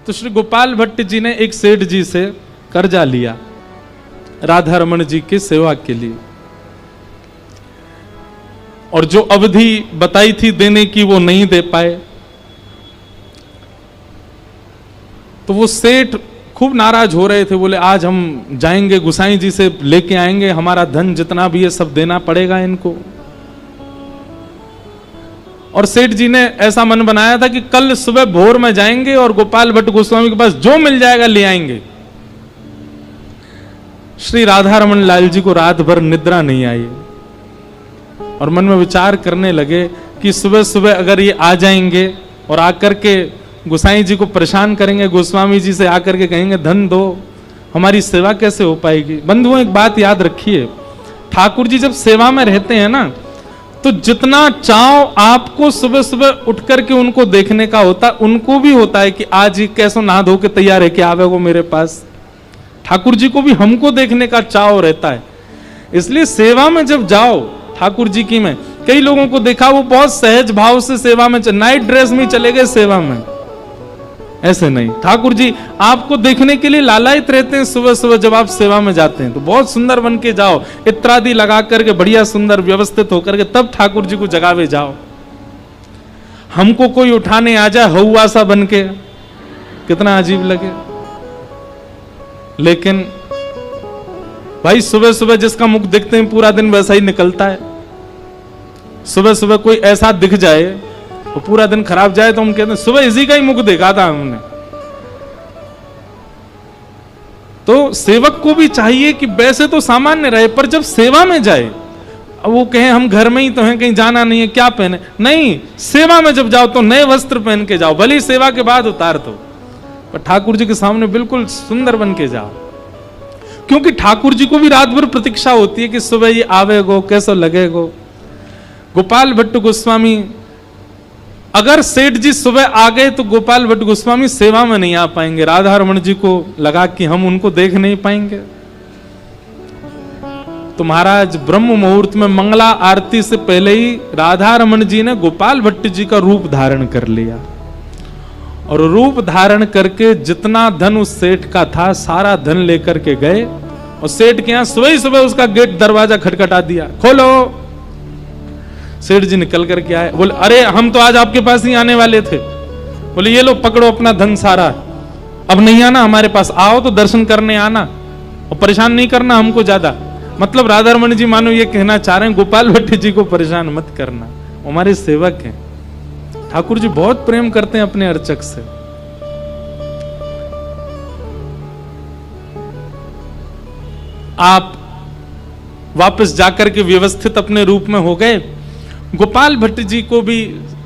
तो श्री गोपाल भट्ट जी ने एक सेठ जी से कर्जा लिया राधा रमन जी की सेवा के लिए, और जो अवधि बताई थी देने की वो नहीं दे पाए। तो वो सेठ खूब नाराज हो रहे थे, बोले आज हम जाएंगे गुसाई जी से लेके आएंगे, हमारा धन जितना भी है सब देना पड़ेगा इनको। और सेठ जी ने ऐसा मन बनाया था कि कल सुबह भोर में जाएंगे और गोपाल भट्ट गोस्वामी के पास जो मिल जाएगा ले आएंगे। श्री राधा रमन लाल जी को रात भर निद्रा नहीं आई और मन में विचार करने लगे कि सुबह सुबह अगर ये आ जाएंगे और आकर के गोसाई जी को परेशान करेंगे, गोस्वामी जी से आकर के कहेंगे धन दो, हमारी सेवा कैसे हो पाएगी। बंधुओं एक बात याद रखिए, ठाकुर जी जब सेवा में रहते हैं ना, तो जितना चाव आपको सुबह सुबह उठ करके उनको देखने का होता, उनको भी होता है कि आज ही कैसे नहा धो के तैयार है कि आवे वो मेरे पास। ठाकुर जी को भी हमको देखने का चाव रहता है। इसलिए सेवा में जब जाओ ठाकुर जी की, में कई लोगों को देखा वो बहुत सहज भाव से सेवा में नाइट ड्रेस में चले गए सेवा में, ऐसे नहीं। ठाकुर जी आपको देखने के लिए लालायित रहते हैं। सुबह सुबह जब आप सेवा में जाते हैं तो बहुत सुंदर बन के जाओ, इत्रादि लगा करके बढ़िया सुंदर व्यवस्थित होकर के तब ठाकुर जी को जगावे जाओ। हमको कोई उठाने आ जाए हौवा सा बन के, कितना अजीब लगे। लेकिन भाई सुबह सुबह जिसका मुख देखते हैं पूरा दिन वैसा ही निकलता है। सुबह सुबह कोई ऐसा दिख जाए वो पूरा दिन खराब जाए तो हम कहते हैं सुबह इसी का ही मुख देखा था हमने। तो सेवक को भी चाहिए कि वैसे तो सामान्य रहे, पर जब सेवा में जाए, वो कहें हम घर में ही तो हैं, कहीं जाना नहीं है, क्या पहने, नहीं, सेवा में जब जाओ तो नए वस्त्र पहन के जाओ, भले ही सेवा के बाद उतार दो, पर ठाकुर जी के सामने बिल्कुल सुंदर बन के जाओ। क्योंकि ठाकुर जी को भी रात भर प्रतीक्षा होती है कि सुबह ये आवेगो, कैसा लगेगो। गोपाल भट्ट गोस्वामी, अगर सेठ जी सुबह आ गए तो गोपाल भट्ट गोस्वामी सेवा में नहीं आ पाएंगे, राधा रमन जी को लगा कि हम उनको देख नहीं पाएंगे। तो महाराज ब्रह्म मुहूर्त में मंगला आरती से पहले ही राधा रमन जी ने गोपाल भट्ट जी का रूप धारण कर लिया, और रूप धारण करके जितना धन उस सेठ का था सारा धन लेकर के गए, और सेठ के यहां सुबह सुबह उसका गेट दरवाजा खटखटा दिया, खोलो। सेठ जी निकल करके आए, बोले अरे हम तो आज आपके पास ही आने वाले थे। बोले ये लो पकड़ो अपना धन सारा, अब नहीं आना हमारे पास, आओ तो दर्शन करने आना और परेशान नहीं करना हमको ज्यादा। मतलब राधा रमन जी मानो ये कहना चाह रहे हैं गोपाल भट्ट जी को परेशान मत करना, हमारे सेवक हैं। ठाकुर जी बहुत प्रेम करते हैं अपने अर्चक से। आप वापस जाकर के व्यवस्थित अपने रूप में हो गए। गोपाल भट्ट जी को भी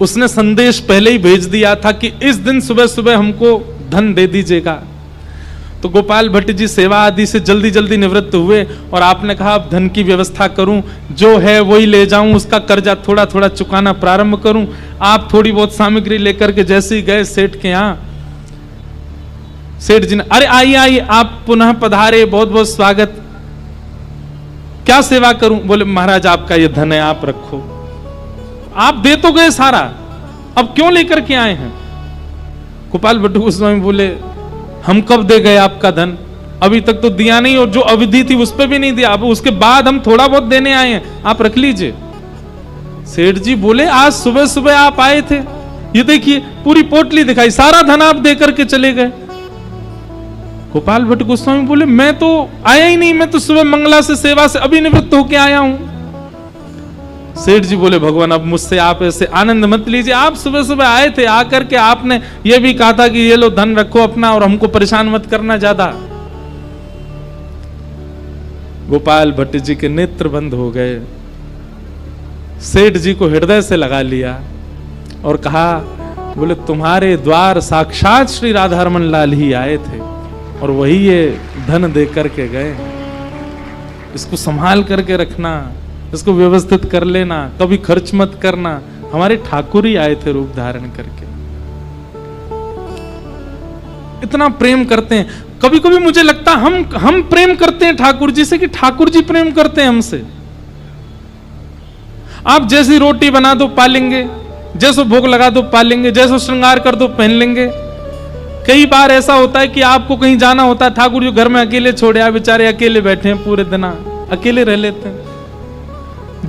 उसने संदेश पहले ही भेज दिया था कि इस दिन सुबह सुबह हमको धन दे दीजिएगा। तो गोपाल भट्ट जी सेवा आदि से जल्दी जल्दी निवृत्त हुए, और आपने कहा अब धन की व्यवस्था करूं, जो है वही ले जाऊं, उसका कर्जा थोड़ा थोड़ा चुकाना प्रारंभ करूं। आप थोड़ी बहुत सामग्री लेकर के जैसे ही गए सेठ के यहां, सेठ जी ने अरे आइए आइए आप पुनः पधारे, बहुत बहुत स्वागत, क्या सेवा करूं। बोले महाराज आपका ये धन है, आप रखो। आप दे तो गए सारा, अब क्यों लेकर के आए हैं। गोपाल भट्ट गोस्वामी बोले हम कब दे गए आपका धन, अभी तक तो दिया नहीं, और जो अवधि थी उस पर भी नहीं दिया, अब उसके बाद हम थोड़ा बहुत देने आए हैं, आप रख लीजिए। सेठ जी बोले आज सुबह सुबह आप आए थे, ये देखिए पूरी पोटली दिखाई, सारा धन आप दे करके चले गए। गोपाल भट्ट गोस्वामी बोले मैं तो आया ही नहीं, मैं तो सुबह मंगला से सेवा से अभी निवृत्त होके आया हूं। सेठ जी बोले भगवान अब मुझसे आप ऐसे आनंद मत लीजिए, आप सुबह सुबह आए थे, आकर के आपने ये भी कहा था कि ये लो धन रखो अपना और हमको परेशान मत करना ज्यादा। गोपाल भट्ट जी के नेत्र बंद हो गए, सेठ जी को हृदय से लगा लिया और कहा बोले तुम्हारे द्वार साक्षात श्री राधा रमन लाल ही आए थे और वही ये धन दे करके गए, इसको संभाल करके रखना, इसको व्यवस्थित कर लेना, कभी खर्च मत करना। हमारे ठाकुर ही आए थे रूप धारण करके। इतना प्रेम करते हैं। कभी कभी मुझे लगता हम प्रेम करते हैं ठाकुर जी से कि ठाकुर जी प्रेम करते हैं हमसे। आप जैसी रोटी बना दो पा लेंगे, जैसो भोग लगा दो पा लेंगे, जैसो श्रृंगार कर दो पहन लेंगे। कई बार ऐसा होता है कि आपको कहीं जाना होता है, ठाकुर जी घर में अकेले छोड़े, आप बेचारे अकेले बैठे हैं, पूरे दिन अकेले रह लेते हैं।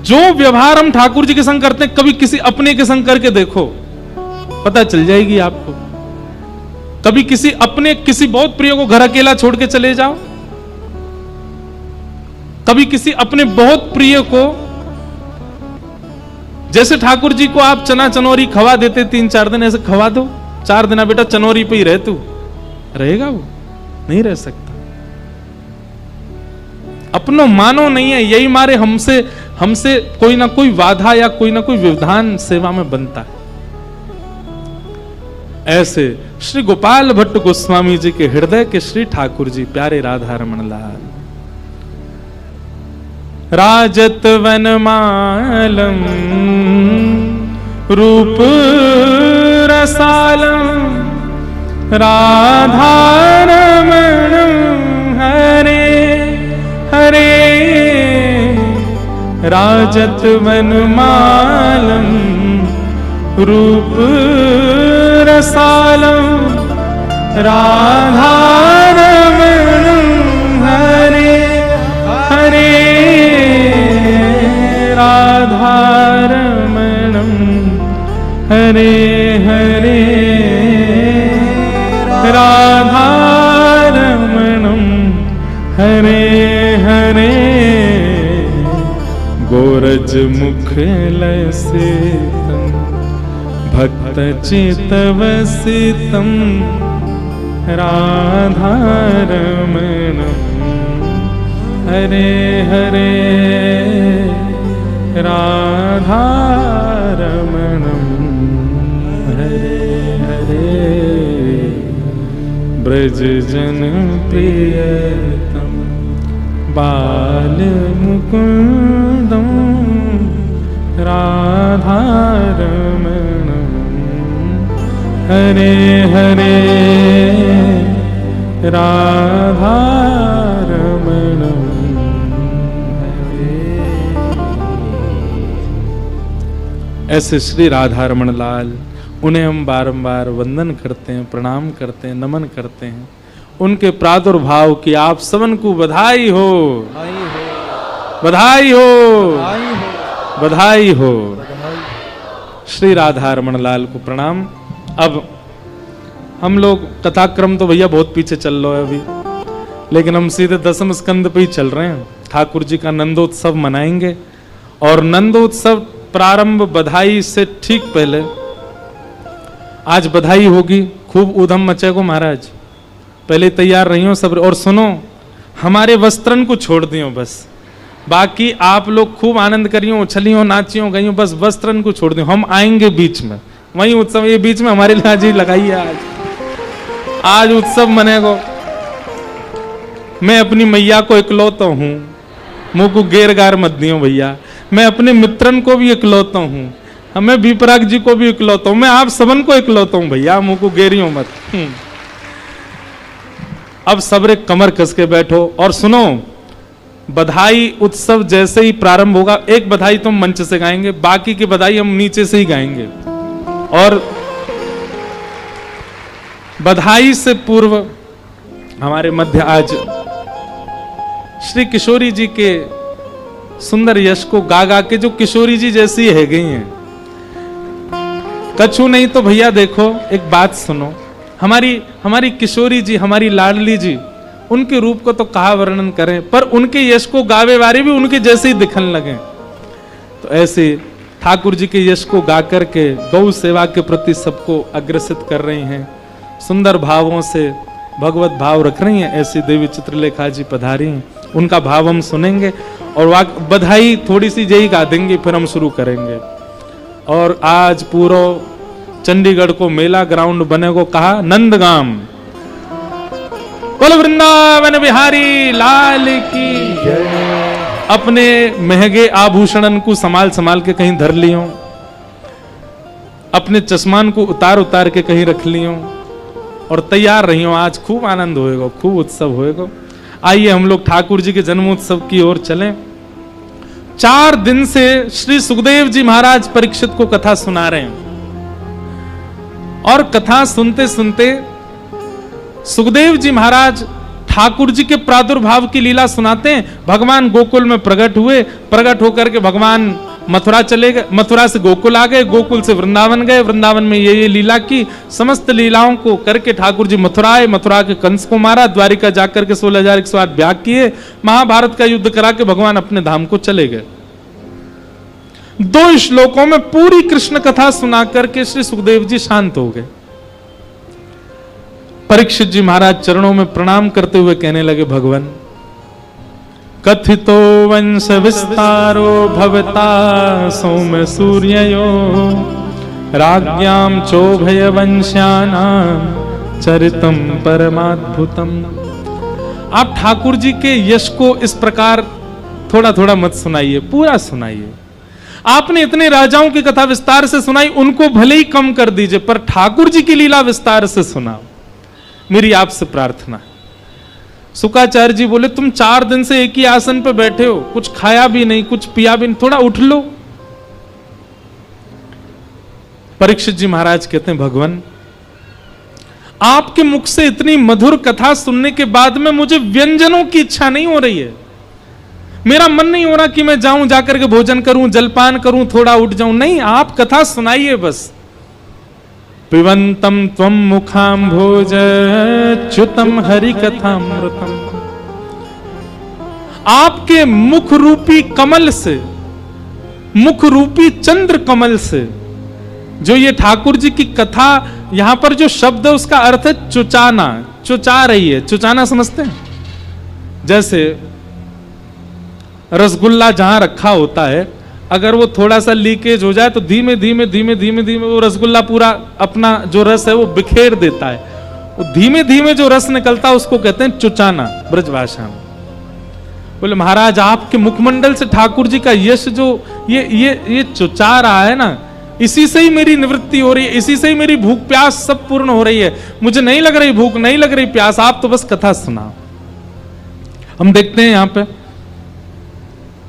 जो व्यवहार हम ठाकुर जी के संग करते हैं, कभी किसी अपने के संग करके देखो, पता चल जाएगी आपको। कभी किसी अपने किसी बहुत प्रिय को घर अकेला छोड़ के चले जाओ, कभी किसी अपने बहुत प्रिय को, जैसे ठाकुर जी को आप चना चनौरी खवा देते 3-4 दिन, ऐसे खवा दो, 4 दिन बेटा चनौरी पे ही रह, तू रहेगा? वो नहीं रह सकता। अपनो मानो नहीं है, यही मारे हमसे कोई ना कोई बाधा या कोई ना कोई व्यवधान सेवा में बनता है। ऐसे श्री गोपाल भट्ट गोस्वामी जी के हृदय के श्री ठाकुर जी, प्यारे राधा रमण लाल। राजत वनमालम रूप रसालम राधा रमण हरे हरे। राजत वनमालम रूप रसालम राधा रमण हरे हरे। राधा रमणम हरे हरे। राधा रमणम हरे हरे। गोरज मुख लसितम भक्त चितवसितम राधा रमणम हरे हरे। राधा रमणम हरे हरे। ब्रज जन प्रियतम बाल मुकुंदम राधा रमणम हरे हरे। राधा रमणम हरे। ऐसे श्री राधा रमण लाल, उन्हें हम बारंबार वंदन करते हैं, प्रणाम करते हैं, नमन करते हैं। उनके प्रादुर्भाव की आप सबन को बधाई हो, बधाई हो, बधाई हो। श्री राधा रमण लाल को प्रणाम। अब हम लोग कथाक्रम तो भैया बहुत पीछे चल रहा है अभी, लेकिन हम सीधे 10वें स्कंद पे ही चल रहे हैं। ठाकुर जी का नंदोत्सव मनाएंगे, और नंदोत्सव प्रारंभ बधाई से ठीक पहले आज बधाई होगी। खूब ऊधम मचेगो महाराज, पहले तैयार रही हो सब। और सुनो, हमारे वस्त्रन को छोड़ दियो बस, बाकी आप लोग खूब आनंद करियो, उछलियो, नाचियो, गइयो, बस वस्त्रन को छोड़ दियो। हम आएंगे बीच में, वही उत्सव ये बीच में हमारे लिए जी लगाइए। आज उत्सव मनेगो। मैं अपनी मैया को इकलौता हूं, मुंह को गेर गार मत दियो भैया। मैं अपने मित्रन को भी इकलौता हूं, हमें विपराग जी को भी इकलौता हूं, मैं आप सबन को इकलौता हूं भैया, मुंह को गेरियो मत। अब सबरे कमर कस के बैठो और सुनो। बधाई उत्सव जैसे ही प्रारंभ होगा, एक बधाई तो हम मंच से गाएंगे, बाकी की बधाई हम नीचे से ही गाएंगे। और बधाई से पूर्व हमारे मध्य आज श्री किशोरी जी के सुंदर यश को गा गा के, जो किशोरी जी जैसी है गई हैं, कछु नहीं तो भैया देखो एक बात सुनो। हमारी किशोरी जी, हमारी लाडली जी, उनके रूप को तो कहा वर्णन करें, पर उनके यश को गावे वारे भी उनके जैसे ही दिखने लगे। तो ऐसे ठाकुर जी के यश को गा करके गौ सेवा के प्रति सबको अग्रसित कर रही हैं, सुंदर भावों से भगवत भाव रख रही हैं। ऐसी देवी चित्रलेखा जी पधारी हैं, उनका भाव हम सुनेंगे और बधाई थोड़ी सी यही गा देंगे, फिर हम शुरू करेंगे। और आज पूरा चंडीगढ़ को मेला ग्राउंड बने को कहा नंदगाम। बोल वृंदावन बिहारी लाल की जय। अपने महंगे आभूषणन को संभाल संभाल के कहीं धर लियो, अपने चश्मान को उतार उतार के कहीं रख लियो और तैयार रहियो। आज खूब आनंद होएगा, खूब उत्सव होएगा। आइए हम लोग ठाकुर जी के जन्मोत्सव की ओर चलें। 4 दिन से श्री सुखदेव जी महाराज परीक्षित को कथा सुना रहे हैं, और कथा सुनते सुनते सुखदेव जी महाराज ठाकुर जी के प्रादुर्भाव की लीला सुनाते हैं। भगवान गोकुल में प्रकट हुए, प्रकट होकर के भगवान मथुरा चले गए, मथुरा से गोकुल आ गए, गोकुल से वृंदावन गए, वृंदावन में ये लीला की। समस्त लीलाओं को करके ठाकुर जी मथुरा आए, मथुरा के कंस को मारा, द्वारिका जाकर के 16,108 ब्याह किए, महाभारत का युद्ध करा के भगवान अपने धाम को चले गए। 2 श्लोकों में पूरी कृष्ण कथा सुना करके श्री सुखदेव जी शांत हो गए। परीक्षित जी महाराज चरणों में प्रणाम करते हुए कहने लगे, भगवान कथितो वंश विस्तारो भवता सौम्य सूर्ययो राज्ञाम चोभय वंश्यानाम चरितम परमाद्भुतम। आप ठाकुर जी के यश को इस प्रकार थोड़ा थोड़ा मत सुनाइए, पूरा सुनाइए। आपने इतने राजाओं की कथा विस्तार से सुनाई, उनको भले ही कम कर दीजिए, पर ठाकुर जी की लीला विस्तार से सुनाओ, मेरी आपसे प्रार्थना है। शुकाचार्य जी बोले, तुम 4 दिन से एक ही आसन पर बैठे हो, कुछ खाया भी नहीं, कुछ पिया भी नहीं, थोड़ा उठ लो। परीक्षित जी महाराज कहते हैं, भगवान आपके मुख से इतनी मधुर कथा सुनने के बाद में मुझे व्यंजनों की इच्छा नहीं हो रही है। मेरा मन नहीं हो रहा कि मैं जाऊं, जाकर के भोजन करूं, जलपान करूं, थोड़ा उठ जाऊं। नहीं, आप कथा सुनाइए बस। पिबंतम त्वं मुखाम्भोज च्युतम हरि कथामृतम। आपके मुख रूपी कमल से, मुख रूपी चंद्र कमल से जो ये ठाकुर जी की कथा, यहां पर जो शब्द है उसका अर्थ है चुचाना, चुचा रही है। चुचाना समझते हैं? जैसे रसगुल्ला जहां रखा होता है, अगर वो थोड़ा सा लीकेज हो जाए तो धीमे धीमे धीमे धीमे धीमे वो रसगुल्ला पूरा अपना जो रस है वो बिखेर देता है। वो धीमे धीमे जो रस निकलता है उसको कहते हैं चुचाना ब्रजभाषा में। बोले महाराज आपके मुखमंडल से ठाकुर जी का यश जो ये चुचा रहा है ना, इसी से ही मेरी निवृत्ति हो रही है, इसी से ही मेरी भूख प्यास सब पूर्ण हो रही है। मुझे नहीं लग रही भूख, नहीं लग रही प्यास, आप तो बस कथा सुनाओ। हम देखते हैं यहां पे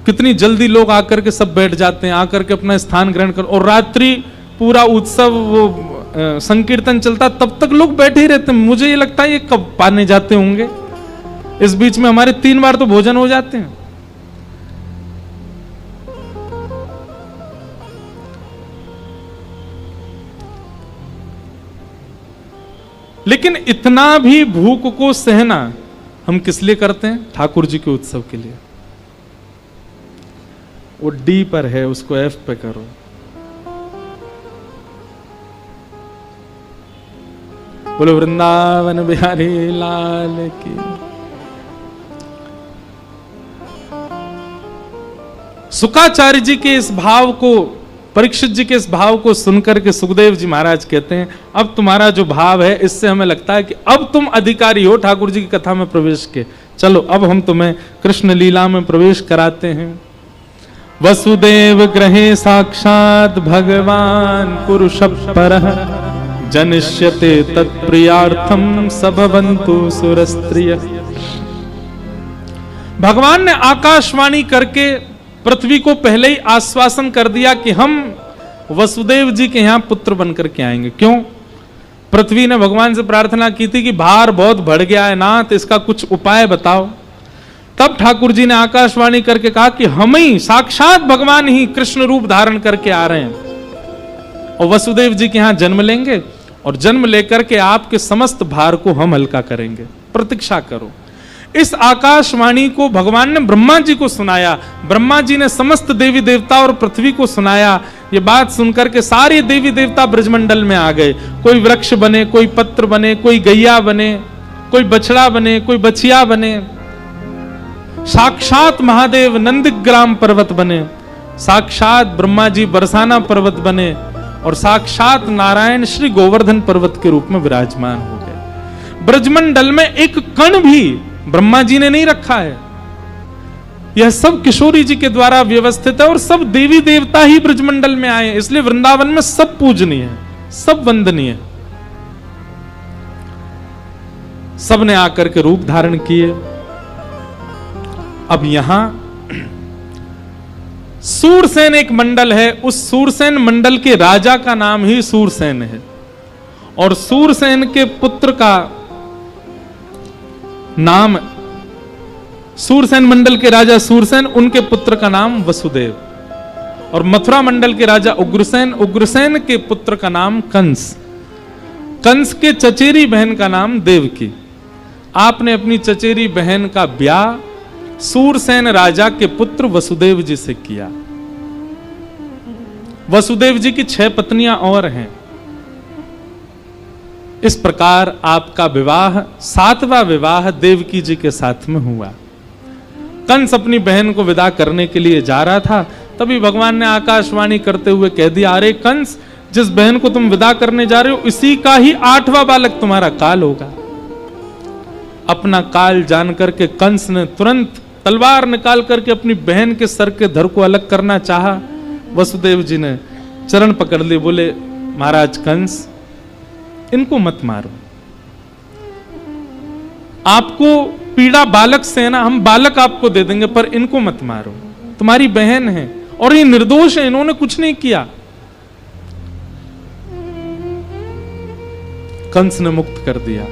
कितनी जल्दी लोग आकर के सब बैठ जाते हैं, आकर के अपना स्थान ग्रहण कर, और रात्रि पूरा उत्सव वो संकीर्तन चलता, तब तक लोग बैठे ही रहते हैं। मुझे ये लगता है ये कब पाने जाते होंगे। इस बीच में हमारे 3 बार तो भोजन हो जाते हैं। लेकिन इतना भी भूख को सहना हम किस लिए करते हैं? ठाकुर जी के उत्सव के लिए। वो डी पर है, उसको एफ पे करो। बोलो वृंदावन बिहारी लाल की। शुकाचार्य जी के इस भाव को, परीक्षित जी के इस भाव को सुनकर के सुखदेव जी महाराज कहते हैं, अब तुम्हारा जो भाव है इससे हमें लगता है कि अब तुम अधिकारी हो ठाकुर जी की कथा में प्रवेश के। चलो अब हम तुम्हें कृष्ण लीला में प्रवेश कराते हैं। वसुदेव ग्रहे साक्षात भगवान पुरुष परः जनिष्यते तत्प्रियार्थम सबवन्तु सुरस्त्रिय। भगवान ने आकाशवाणी करके पृथ्वी को पहले ही आश्वासन कर दिया कि हम वसुदेव जी के यहां पुत्र बनकर के आएंगे। क्यों? पृथ्वी ने भगवान से प्रार्थना की थी कि भार बहुत बढ़ गया है नाथ, इसका कुछ उपाय बताओ। तब ठाकुर जी ने आकाशवाणी करके कहा कि हम ही साक्षात भगवान ही कृष्ण रूप धारण करके आ रहे हैं और वसुदेव जी के यहां जन्म लेंगे, और जन्म लेकर के आपके समस्त भार को हम हल्का करेंगे, प्रतीक्षा करो। इस आकाशवाणी को भगवान ने ब्रह्मा जी को सुनाया। ब्रह्मा जी ने समस्त देवी देवता और पृथ्वी को सुनाया। ये बात सुनकर के सारे देवी देवता ब्रजमंडल में आ गए। कोई वृक्ष बने, कोई पत्र बने, कोई गैया बने, कोई बछड़ा बने, कोई बछिया बने। साक्षात महादेव नंदग्राम पर्वत बने, साक्षात ब्रह्मा जी बरसाना पर्वत बने, और साक्षात नारायण श्री गोवर्धन पर्वत के रूप में विराजमान हो गए। ब्रजमंडल में एक कण भी ब्रह्मा जी ने नहीं रखा है। यह सब किशोरी जी के द्वारा व्यवस्थित है, और सब देवी देवता ही ब्रजमंडल में आए, इसलिए वृंदावन में सब पूजनीय है, सब वंदनीय है। सब ने आकर के रूप धारण किए। अब यहां सूरसेन एक मंडल है, उस सूरसेन मंडल के राजा का नाम ही सूरसेन है, और सूरसेन के पुत्र का नाम सूरसेन मंडल के राजा सूरसेन, उनके पुत्र का नाम वसुदेव, और मथुरा मंडल के राजा उग्रसेन, उग्रसेन के पुत्र का नाम कंस, कंस के चचेरी बहन का नाम देवकी। आपने अपनी चचेरी बहन का ब्याह सूरसेन राजा के पुत्र वसुदेव जी से किया। वसुदेव जी की 6 पत्नियां और हैं। इस प्रकार आपका विवाह 7वां विवाह देवकी जी के साथ में हुआ। कंस अपनी बहन को विदा करने के लिए जा रहा था, तभी भगवान ने आकाशवाणी करते हुए कह दिया, अरे कंस, जिस बहन को तुम विदा करने जा रहे हो इसी का ही 8वां बालक तुम्हारा काल होगा। अपना काल जान करके कंस ने तुरंत तलवार निकाल करके अपनी बहन के सर के धड़ को अलग करना चाहा। वसुदेव जी ने चरण पकड़ लिए, बोले महाराज कंस, इनको मत मारो, आपको पीड़ा बालक से है ना, हम बालक आपको दे देंगे, पर इनको मत मारो, तुम्हारी बहन है और ये निर्दोष है, इन्होंने कुछ नहीं किया। कंस ने मुक्त कर दिया।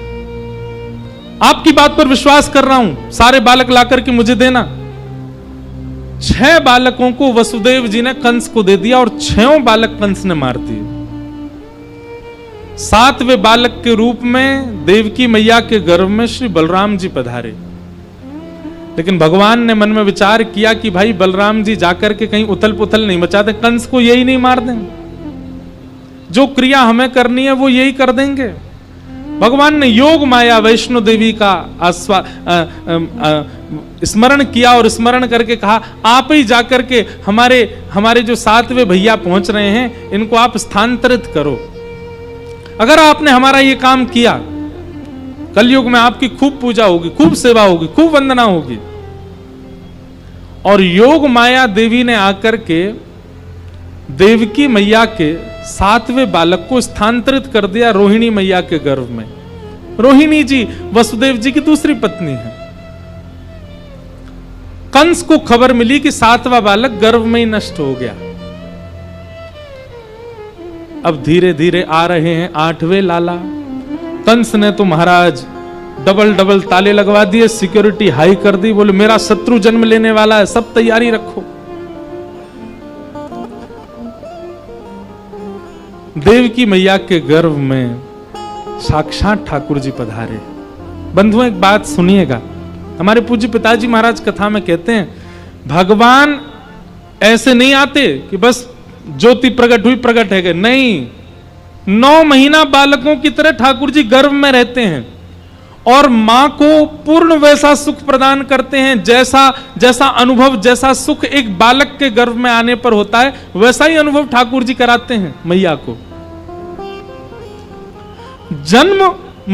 आपकी बात पर विश्वास कर रहा हूं, सारे बालक लाकर के मुझे देना। 6 बालकों को वसुदेव जी ने कंस को दे दिया और 6 बालक कंस ने मार दिए। 7वें बालक के रूप में देवकी मैया के गर्भ में श्री बलराम जी पधारे। लेकिन भगवान ने मन में विचार किया कि भाई बलराम जी जाकर के कहीं उथल पुथल नहीं मचाते, कंस को यही नहीं मार दें, जो क्रिया हमें करनी है वो यही कर देंगे। भगवान ने योग माया वैष्णो देवी का स्मरण किया और स्मरण करके कहा, आप ही जाकर के हमारे जो 7वें भैया पहुंच रहे हैं इनको आप स्थानांतरित करो। अगर आपने हमारा ये काम किया, कलयुग में आपकी खूब पूजा होगी, खूब सेवा होगी, खूब वंदना होगी। और योग माया देवी ने आकर के देवकी मैया के 7वें बालक को स्थानांतरित कर दिया रोहिणी मैया के गर्भ में। रोहिणी जी वसुदेव जी की दूसरी पत्नी है। कंस को खबर मिली कि 7वां बालक गर्भ में ही नष्ट हो गया। अब धीरे धीरे आ रहे हैं 8वें लाला। कंस ने तो महाराज डबल ताले लगवा दिए, सिक्योरिटी हाई कर दी, बोले मेरा शत्रु जन्म लेने वाला है, सब तैयारी रखो। देवकी मैया के गर्भ में साक्षात ठाकुर जी पधारे। बंधुओं एक बात सुनिएगा, हमारे पूज्य पिताजी महाराज कथा में कहते हैं, भगवान ऐसे नहीं आते कि बस ज्योति प्रकट हुई प्रकट है, नहीं, 9 महीना बालकों की तरह ठाकुर जी गर्भ में रहते हैं और मां को पूर्ण वैसा सुख प्रदान करते हैं जैसा अनुभव, जैसा सुख एक बालक के गर्भ में आने पर होता है, वैसा ही अनुभव ठाकुर जी कराते हैं मैया को। जन्म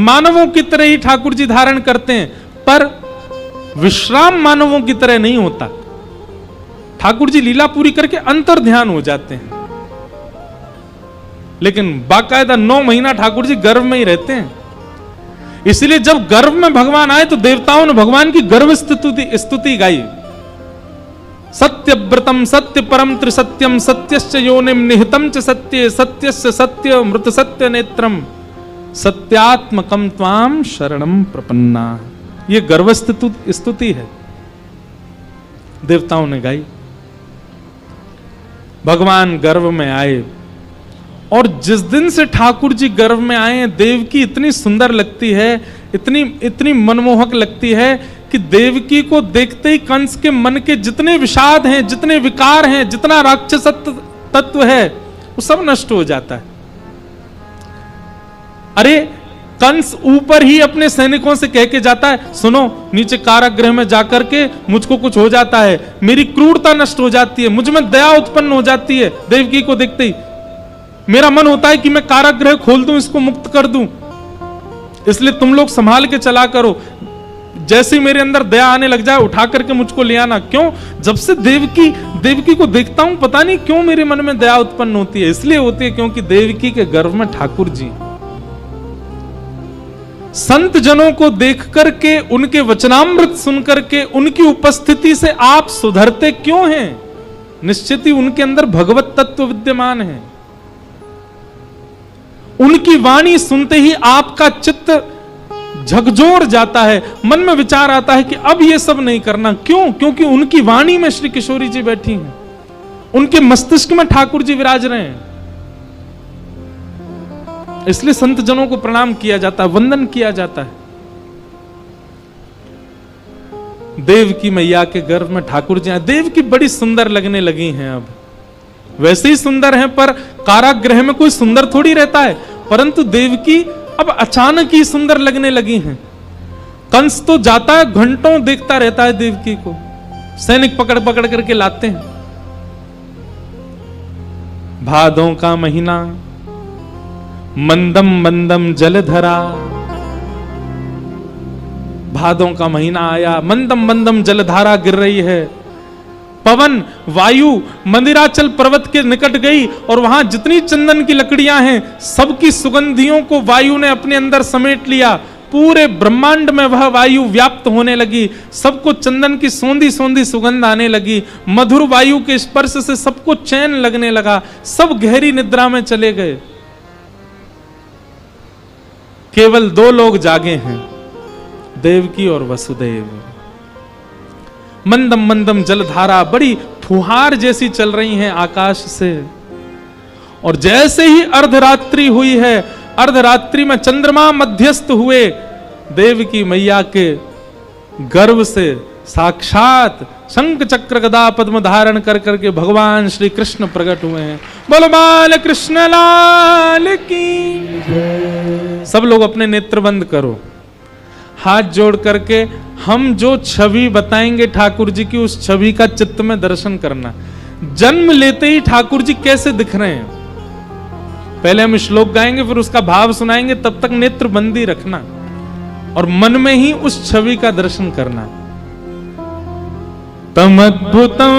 मानवों की तरह ही ठाकुर जी धारण करते हैं, पर विश्राम मानवों की तरह नहीं होता। ठाकुर जी लीला पूरी करके अंतर ध्यान हो जाते हैं, लेकिन बाकायदा 9 महीना ठाकुर जी गर्भ में ही रहते हैं। इसलिए जब गर्भ में भगवान आए तो देवताओं ने भगवान की गर्भ स्तुति गाई। सत्यव्रतम सत्य परम त्रिसत्यम सत्यश्च योनिम निहितम च सत्ये सत्यस्य सत्य मृत सत्य नेत्रम सत्यात्मकम त्वाम शरणम प्रपन्ना। ये गर्भ स्तुति है, देवताओं ने गाई। भगवान गर्भ में आए और जिस दिन से ठाकुर जी गर्भ में आए हैं, देवकी इतनी सुंदर लगती है, इतनी मनमोहक लगती है कि देवकी को देखते ही कंस के मन के जितने विषाद हैं, जितने विकार हैं, जितना राक्षस तत्व है, वो सब नष्ट हो जाता है। अरे कंस ऊपर ही अपने सैनिकों से कह के जाता है, सुनो नीचे कारागृह में जाकर के मुझको कुछ हो जाता है, मेरी क्रूरता नष्ट हो जाती है, मुझ में दया उत्पन्न हो जाती है। देवकी को देखते ही मेरा मन होता है कि मैं कारागृह खोल दूं, इसको मुक्त कर दूं, इसलिए तुम लोग संभाल के चला करो। जैसे मेरे अंदर दया आने लग जाए उठा करके मुझको ले आना। क्यों? जब से देवकी को देखता हूं, पता नहीं क्यों मेरे मन में दया उत्पन्न होती है। इसलिए होती है क्योंकि देवकी के गर्भ में ठाकुर जी। संत जनों को देख करके, उनके वचनामृत सुन करके, उनकी उपस्थिति से आप सुधरते क्यों हैं? निश्चित ही उनके अंदर भगवत तत्व विद्यमान है। उनकी वाणी सुनते ही आपका चित्त झकझोर जाता है, मन में विचार आता है कि अब ये सब नहीं करना। क्यों? क्योंकि उनकी वाणी में श्री किशोरी जी बैठी हैं, उनके मस्तिष्क में ठाकुर जी विराज रहे हैं। इसलिए संत जनों को प्रणाम किया जाता है, वंदन किया जाता है। देव की मैया के गर्भ में ठाकुर जी, देव की बड़ी सुंदर लगने लगी हैं। अब वैसे ही सुंदर हैं, पर कारागृह में कोई सुंदर थोड़ी रहता है, परंतु देव की अब अचानक ही सुंदर लगने लगी हैं। कंस तो जाता है, घंटों देखता रहता है देवकी को, सैनिक पकड़ पकड़ करके लाते हैं। भादों का महीना, मंदम मंदम जलधरा, भादों का महीना आया, मंदम मंदम जलधारा गिर रही है। पवन वायु मंदिराचल पर्वत के निकट गई और वहां जितनी चंदन की लकड़ियां हैं, सबकी सुगंधियों को वायु ने अपने अंदर समेट लिया। पूरे ब्रह्मांड में वह वायु व्याप्त होने लगी, सबको चंदन की सौंधी सौंधी सुगंध आने लगी। मधुर वायु के स्पर्श से सबको चैन लगने लगा, सब गहरी निद्रा में चले गए। केवल दो लोग जागे हैं, देवकी और वसुदेव। मंदम मंदम जलधारा बड़ी फुहार जैसी चल रही हैं आकाश से। और जैसे ही अर्धरात्रि हुई है, अर्धरात्रि में चंद्रमा मध्यस्थ हुए, देवकी मैया के गर्भ से साक्षात शंख चक्र गदा पद्म धारण कर करके भगवान श्री कृष्ण प्रकट हुए हैं। बोलो बाल कृष्ण लाल की। सब लोग अपने नेत्र बंद करो, हाथ जोड़ करके हम जो छवि बताएंगे ठाकुर जी की, उस छवि का चित्त में दर्शन करना। जन्म लेते ही ठाकुर जी कैसे दिख रहे हैं, पहले हम श्लोक गाएंगे, फिर उसका भाव सुनाएंगे, तब तक नेत्र बंदी रखना और मन में ही उस छवि का दर्शन करना। तमद्भुतं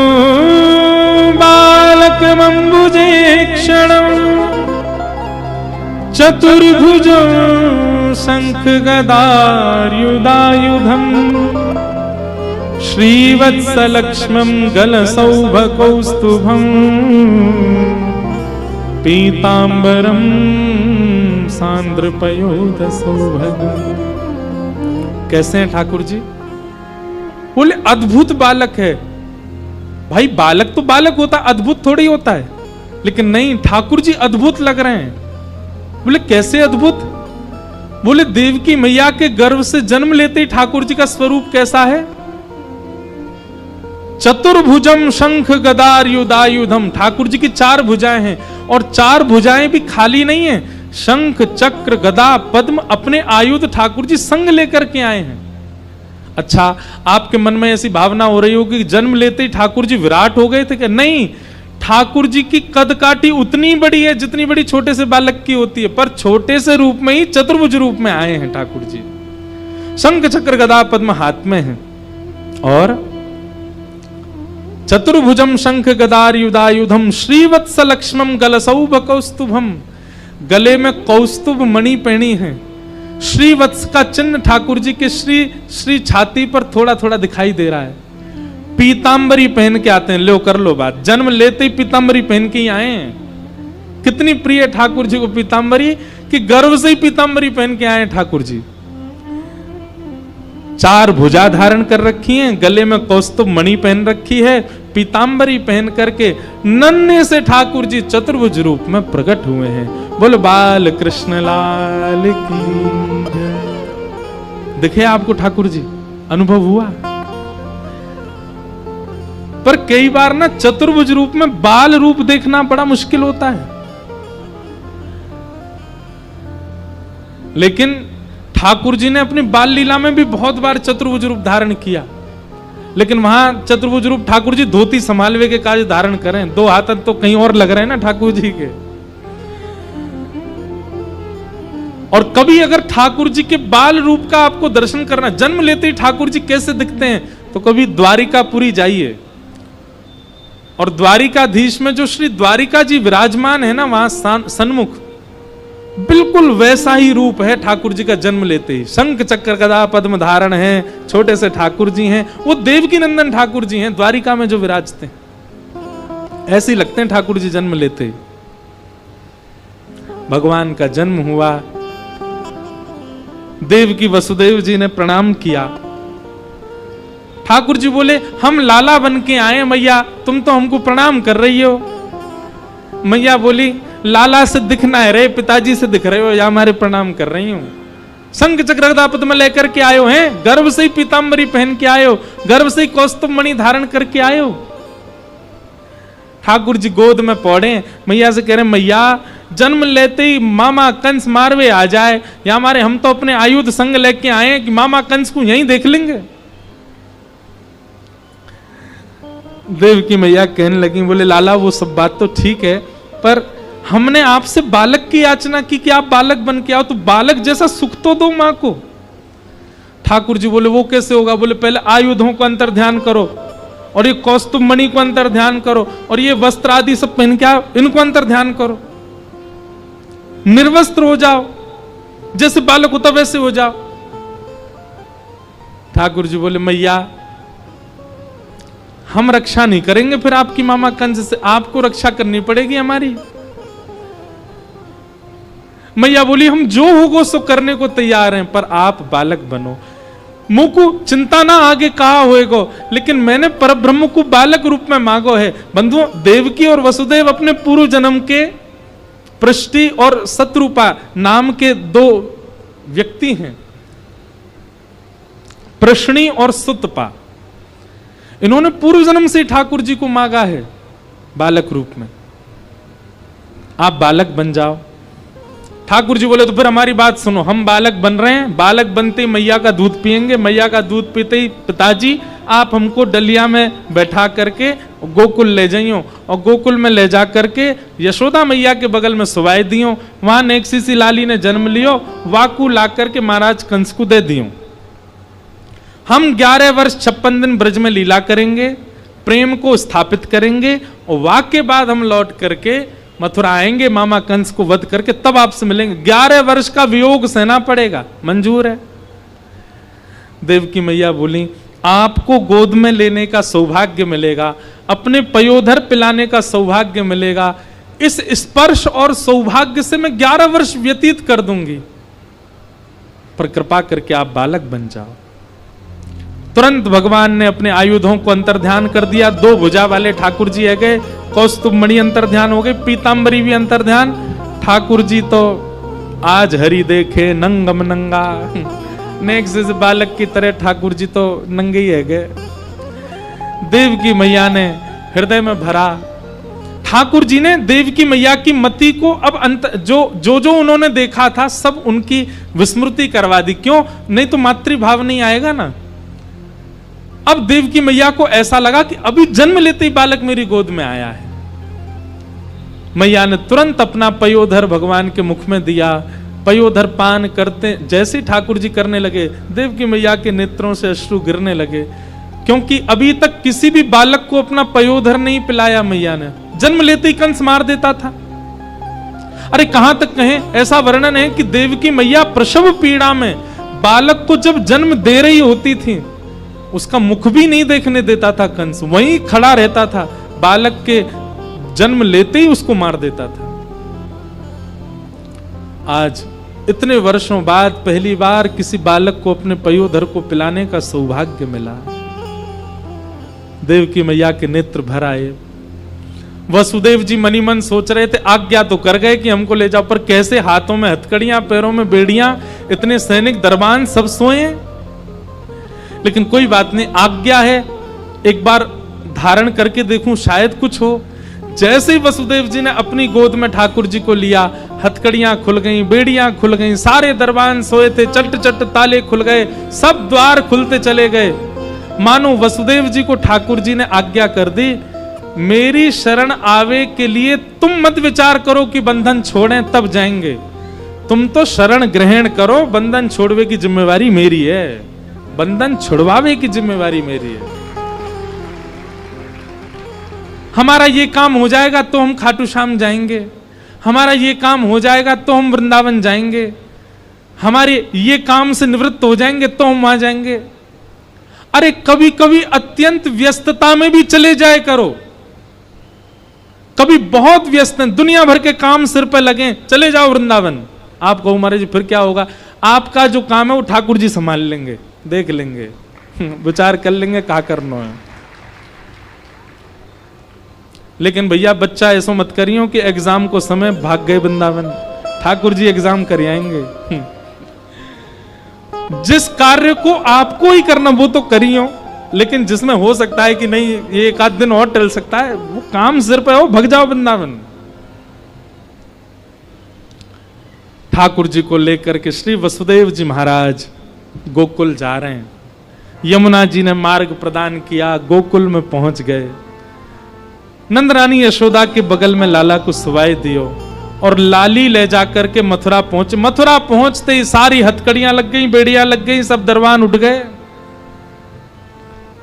बालकमंबुजे क्षणं चतुर्भुजं शंख गदार्युदायुधं श्रीवत्सलक्ष्मं गलसौभकौस्तुभं पीतांबरं सांद्रपयोधसौभगं। कैसे हैं ठाकुर जी? बोले अद्भुत बालक है। भाई बालक तो बालक होता, अद्भुत थोड़ी होता है। लेकिन नहीं, ठाकुर जी अद्भुत लग रहे हैं। बोले कैसे अद्भुत? बोले देवकी मैया के गर्भ से जन्म लेते ही ठाकुर जी का स्वरूप कैसा है? चतुर्भुजम शंख गदार्युदायुधम। ठाकुर जी की चार भुजाएं हैं और चार भुजाएं भी खाली नहीं है। शंख चक्र गदा पद्म अपने आयुध ठाकुर जी संग लेकर के आए हैं। अच्छा, आपके मन में ऐसी भावना हो रही होगी कि जन्म लेते ही ठाकुर जी विराट हो गए थे क्या? नहीं, ठाकुर जी की कद काठी उतनी बड़ी है जितनी बड़ी छोटे से बालक की होती है, पर छोटे से रूप में ही चतुर्भुज रूप में आए हैं ठाकुर जी। शंख चक्र गदा पद्म हाथ में है और चतुर्भुजम शंख गदार्युदायुधम श्रीवत्सलक्ष्मम गलसौभकौस्तुभम। गले में कौस्तुभ मणि पहनी है। श्रीवत्स का चिन्ह ठाकुर जी के श्री छाती पर थोड़ा थोड़ा दिखाई दे रहा है। पीतांबरी पहन के आते हैं। लो कर लो बात, जन्म लेते ही पीतांबरी पहन के ही आए हैं। कितनी प्रिय ठाकुर जी को पीतांबरी कि गर्भ से ही पीतांबरी पहन के आए ठाकुर जी। चार भुजा धारण कर रखी हैं, गले में कौस्तुभ मणि पहन रखी है, पीतांबरी पहन करके नन्हे से ठाकुर जी चतुर्भुज रूप में प्रकट हुए हैं। बोलो बाल कृष्ण लाल की। दिखे आपको ठाकुर जी? अनुभव हुआ? पर कई बार ना चतुर्भुज रूप में बाल रूप देखना बड़ा मुश्किल होता है। लेकिन ठाकुर जी ने अपनी बाल लीला में भी बहुत बार चतुर्भुज रूप धारण किया। लेकिन वहां चतुर्भुज रूप ठाकुर जी धोती संभालवे के कार्य धारण करें, दो हाथ तो कहीं और लग रहे हैं ना ठाकुर जी के। और कभी अगर ठाकुर जी के बाल रूप का आपको दर्शन करना, जन्म लेते ही ठाकुर जी कैसे दिखते हैं, तो कभी द्वारिकापुरी जाइए और द्वारिकाधीश में जो श्री द्वारिका जी विराजमान है ना, वहां सन्मुख बिल्कुल वैसा ही रूप है ठाकुर जी का जन्म लेते ही। शंख चक्र गदा पद्म धारण है, छोटे से ठाकुर जी हैं, वो देवकी नंदन ठाकुर जी हैं द्वारिका में जो विराजते हैं। ऐसे ही लगते हैं ठाकुर जी जन्म लेते ही। भगवान का जन्म हुआ, देवकी वसुदेव जी ने प्रणाम किया। ठाकुर जी बोले, हम लाला बन के आए मैया, तुम तो हमको प्रणाम कर रही हो। मैया बोली, लाला से दिखना है रे, पिताजी से दिख रहे हो या हमारे प्रणाम कर रही हूं। शंख चक्र गदा पद्म लेकर के आयो हैं, गर्भ से ही पीतांबरी पहन के आयो, गर्भ से ही कौस्तुभ मणि धारण करके आयो। ठाकुर जी गोद में पौड़े, मैया से कह रहे, मैया जन्म लेते ही मामा कंस मारवे आ जाए, या हमारे हम तो अपने आयुध संग लेके आए कि मामा कंस को यहीं देख लेंगे। देवकी मैया कहने लगी, बोले लाला वो सब बात तो ठीक है, पर हमने आपसे बालक की याचना की कि आप बालक बन के आओ, तो बालक जैसा सुख तो दो मां को। ठाकुर जी बोले, वो कैसे होगा? बोले पहले आयुधों को अंतर ध्यान करो, और ये कौस्तुभ मणि को अंतर ध्यान करो, और ये वस्त्र आदि सब पहन के आओ, इनको अंतर ध्यान करो, निर्वस्त्र हो जाओ, जैसे बालक होता वैसे हो जाओ। ठाकुर जी बोले, मैया हम रक्षा नहीं करेंगे फिर आपकी मामा कंस से, आपको रक्षा करनी पड़ेगी हमारी। मैया बोली, हम जो होगा सो करने को तैयार हैं, पर आप बालक बनो। मुंह को चिंता ना आगे कहा होएगो, लेकिन मैंने परब्रह्म को बालक रूप में मांगो है। बंधुओं, देवकी और वसुदेव अपने पूर्व जन्म के पृष्टि और शत्रुपा नाम के दो व्यक्ति हैं, प्रश्नी और सुतपा। इन्होंने पूर्व जन्म से ठाकुर जी को मांगा है बालक रूप में, आप बालक बन जाओ। ठाकुर जी बोले, तो फिर हमारी बात सुनो, हम बालक बन रहे हैं, बालक बनते ही मैया का दूध पिएंगे, मैया का दूध पीते ही पिताजी आप हमको डलिया में बैठा करके गोकुल ले जाइयो, और गोकुल में ले जा करके यशोदा मैया के बगल में सुवाई दियो, वहां नेक्सी सी लाली ने जन्म लियो, वाकू ला करके महाराज कंस को दे दियो। हम 11 वर्ष 56 दिन ब्रज में लीला करेंगे, प्रेम को स्थापित करेंगे, और वाक के बाद हम लौट करके मथुरा आएंगे, मामा कंस को वध करके तब आपसे मिलेंगे। 11 वर्ष का वियोग सहना पड़ेगा, मंजूर है? देवकी मैया बोली, आपको गोद में लेने का सौभाग्य मिलेगा, अपने पयोधर पिलाने का सौभाग्य मिलेगा, इस स्पर्श और सौभाग्य से मैं 11 वर्ष व्यतीत कर दूंगी, पर कृपा करके आप बालक बन जाओ। तुरंत भगवान ने अपने आयुधों को अंतर ध्यान कर दिया। 2 भुजा वाले ठाकुर जी है गए, कौस्तुभ मणि अंतर ध्यान हो गए, पीतांबरी भी अंतर ध्यान। ठाकुर जी तो आज हरि देखे नंगम नंगा, नेक्स्ट बालक की तरह ठाकुर जी तो नंगे ही है गए। देवकी मैया ने हृदय में भरा। ठाकुर जी ने देवकी मैया की मति को अब जो उन्होंने देखा था सब उनकी विस्मृति करवा दी। क्यों? नहीं तो मातृभाव नहीं आएगा ना। अब देवकी मैया को ऐसा लगा कि अभी जन्म लेते ही बालक मेरी गोद में आया है। मैया ने तुरंत अपना पयोधर भगवान के मुख में दिया। पयोधर पान करते जैसे ठाकुर जी करने लगे, देवकी मैया के नेत्रों से अश्रु गिरने लगे, क्योंकि अभी तक किसी भी बालक को अपना पयोधर नहीं पिलाया मैया ने। जन्म लेते ही कंस मार देता था। अरे कहां तक कहें, ऐसा वर्णन है कि देवकी मैया प्रसव पीड़ा में बालक को जब जन्म दे रही होती थी, उसका मुख भी नहीं देखने देता था कंस, वहीं खड़ा रहता था, बालक के जन्म लेते ही उसको मार देता था। आज इतने वर्षों बाद पहली बार किसी बालक को अपने पयोधर को पिलाने का सौभाग्य मिला। देवकी मैया के नेत्र भर आए। वसुदेव जी मनी मन सोच रहे थे, आज्ञा तो कर गए कि हमको ले जाओ, पर कैसे, हाथों में हथकड़ियां, पैरों में बेड़ियां, इतने सैनिक दरबान सब सोए। लेकिन कोई बात नहीं, आज्ञा है, एक बार धारण करके देखूं शायद कुछ हो। जैसे ही वसुदेव जी ने अपनी गोद में ठाकुर जी को लिया, हथकड़ियां खुल गईं, बेड़ियां खुल गईं, सारे दरबान सोए थे, चट चट ताले खुल गए, सब द्वार खुलते चले गए। मानो वसुदेव जी को ठाकुर जी ने आज्ञा कर दी, मेरी शरण आवे के लिए तुम मत विचार करो कि बंधन छोड़ें तब जाएंगे, तुम तो शरण ग्रहण करो, बंधन छोड़वे की जिम्मेवारी मेरी है, बंधन छुड़वावे की जिम्मेवारी मेरी है। हमारा ये काम हो जाएगा तो हम खाटू श्याम जाएंगे, हमारा ये काम हो जाएगा तो हम वृंदावन जाएंगे, हमारे ये काम से निवृत्त हो जाएंगे तो हम वहां जाएंगे। अरे कभी कभी अत्यंत व्यस्तता में भी चले जाए करो, कभी बहुत व्यस्त हैं, दुनिया भर के काम सिर पर लगे, चले जाओ वृंदावन। आप कहो महाराज जी फिर क्या होगा? आपका जो काम है वो ठाकुर जी संभाल लेंगे, देख लेंगे, विचार कर लेंगे क्या करना है। लेकिन भैया बच्चा ऐसा मत करियो कि एग्जाम को समय भाग गए वृंदावन, ठाकुर जी एग्जाम कर आएंगे। जिस कार्य को आपको ही करना वो तो करियो, लेकिन जिसमें हो सकता है कि नहीं ये एक आध दिन और टल सकता है, वो काम सिर पे हो, भग जाओ वृंदावन। ठाकुर जी को लेकर के श्री वसुदेव जी महाराज गोकुल जा रहे हैं। यमुना जी ने मार्ग प्रदान किया, गोकुल में पहुंच गए। नंद रानी यशोदा के बगल में लाला को सुवाई दियो और लाली ले जाकर के मथुरा पहुंचे। मथुरा पहुंचते ही सारी हथकड़ियां लग गई, बेड़ियां लग गई, सब दरबान उठ गए।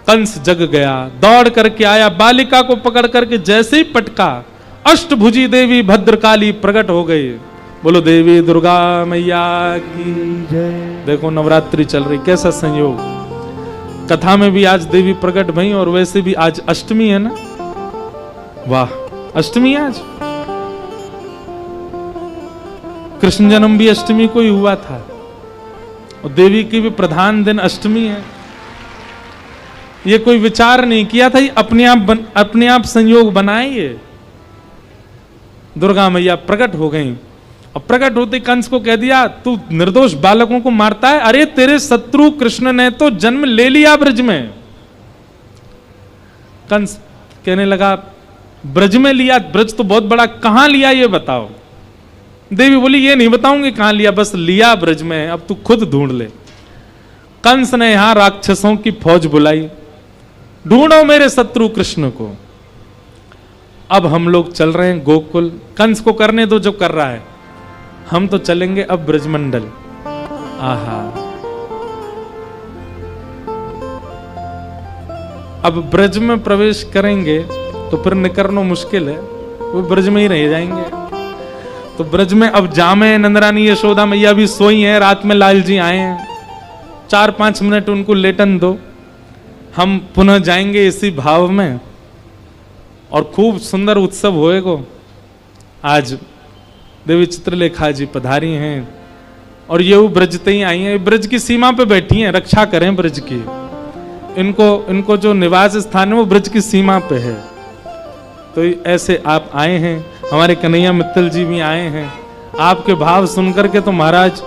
कंस जग गया, दौड़ करके आया, बालिका को पकड़ करके जैसे ही पटका, अष्टभुजी देवी भद्रकाली प्रकट हो गई। बोलो देवी दुर्गा मैया की जय। देखो नवरात्रि चल रही, कैसा संयोग। कथा में भी आज देवी प्रकट भई और वैसे भी आज अष्टमी है ना। वाह, अष्टमी आज। कृष्ण जन्म भी अष्टमी को ही हुआ था और देवी की भी प्रधान दिन अष्टमी है। ये कोई विचार नहीं किया था, ये अपने आप संयोग बनाए। ये दुर्गा मैया प्रकट हो गई और प्रकट होते कंस को कह दिया तू निर्दोष बालकों को मारता है। अरे तेरे शत्रु कृष्ण ने तो जन्म ले लिया ब्रज में। कंस कहने लगा ब्रज में लिया? ब्रज तो बहुत बड़ा, कहां लिया ये बताओ। देवी बोली ये नहीं बताऊंगी कहां लिया, बस लिया ब्रज में, अब तू खुद ढूंढ ले। कंस ने यहां राक्षसों की फौज बुलाई, ढूंढो मेरे शत्रु कृष्ण को। अब हम लोग चल रहे हैं गोकुल। कंस को करने दो जो कर रहा है, हम तो चलेंगे अब ब्रजमंडल। आहा, अब ब्रज में प्रवेश करेंगे तो फिर निकलना मुश्किल है, वो ब्रज में ही रह जाएंगे। तो ब्रज में अब जामे, नंदरानी यशोदा मैया भी सोई हैं, रात में लाल जी आए हैं, 4-5 मिनट उनको लेटन दो, हम पुनः जाएंगे इसी भाव में और खूब सुंदर उत्सव होएगा। आज देवी चित्रलेखा जी पधारी हैं और ये ब्रजते ही आई हैं, ब्रज की सीमा पे बैठी हैं, रक्षा करें ब्रज की। इनको जो निवास स्थान है वो ब्रज की सीमा पे है। तो ऐसे आप आए हैं, हमारे कन्हैया मित्तल जी भी आए हैं। आपके भाव सुनकर के तो महाराज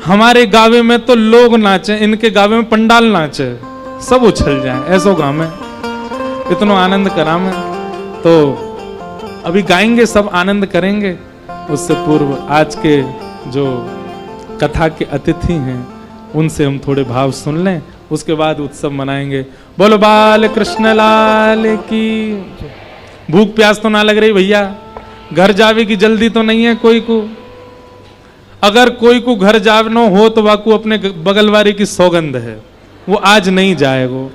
हमारे गावे में तो लोग नाचे, इनके गावे में पंडाल नाचे, सब उछल जाए, ऐसा गाँव में इतना आनंद करा में। तो अभी गाएंगे, सब आनंद करेंगे। उससे पूर्व आज के जो कथा के अतिथि हैं उनसे हम थोड़े भाव सुन लें, उसके बाद उत्सव मनाएंगे। बोलो बाल कृष्ण लाल की। भूख प्यास तो ना लग रही भैया? घर जावे की जल्दी तो नहीं है कोई को? अगर कोई को घर जावनो हो तो वाकू अपने बगलवारी की सौगंध है, वो आज नहीं जाएगो।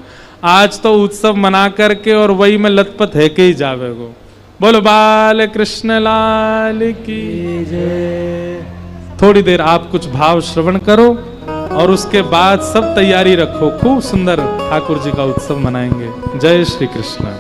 आज तो उत्सव मना करके और वही में लतपत है के ही जावेगो। बोलो बाल कृष्ण लाल की जय। थोड़ी देर आप कुछ भाव श्रवण करो और उसके बाद सब तैयारी रखो, खूब सुंदर ठाकुर जी का उत्सव मनाएंगे। जय श्री कृष्ण।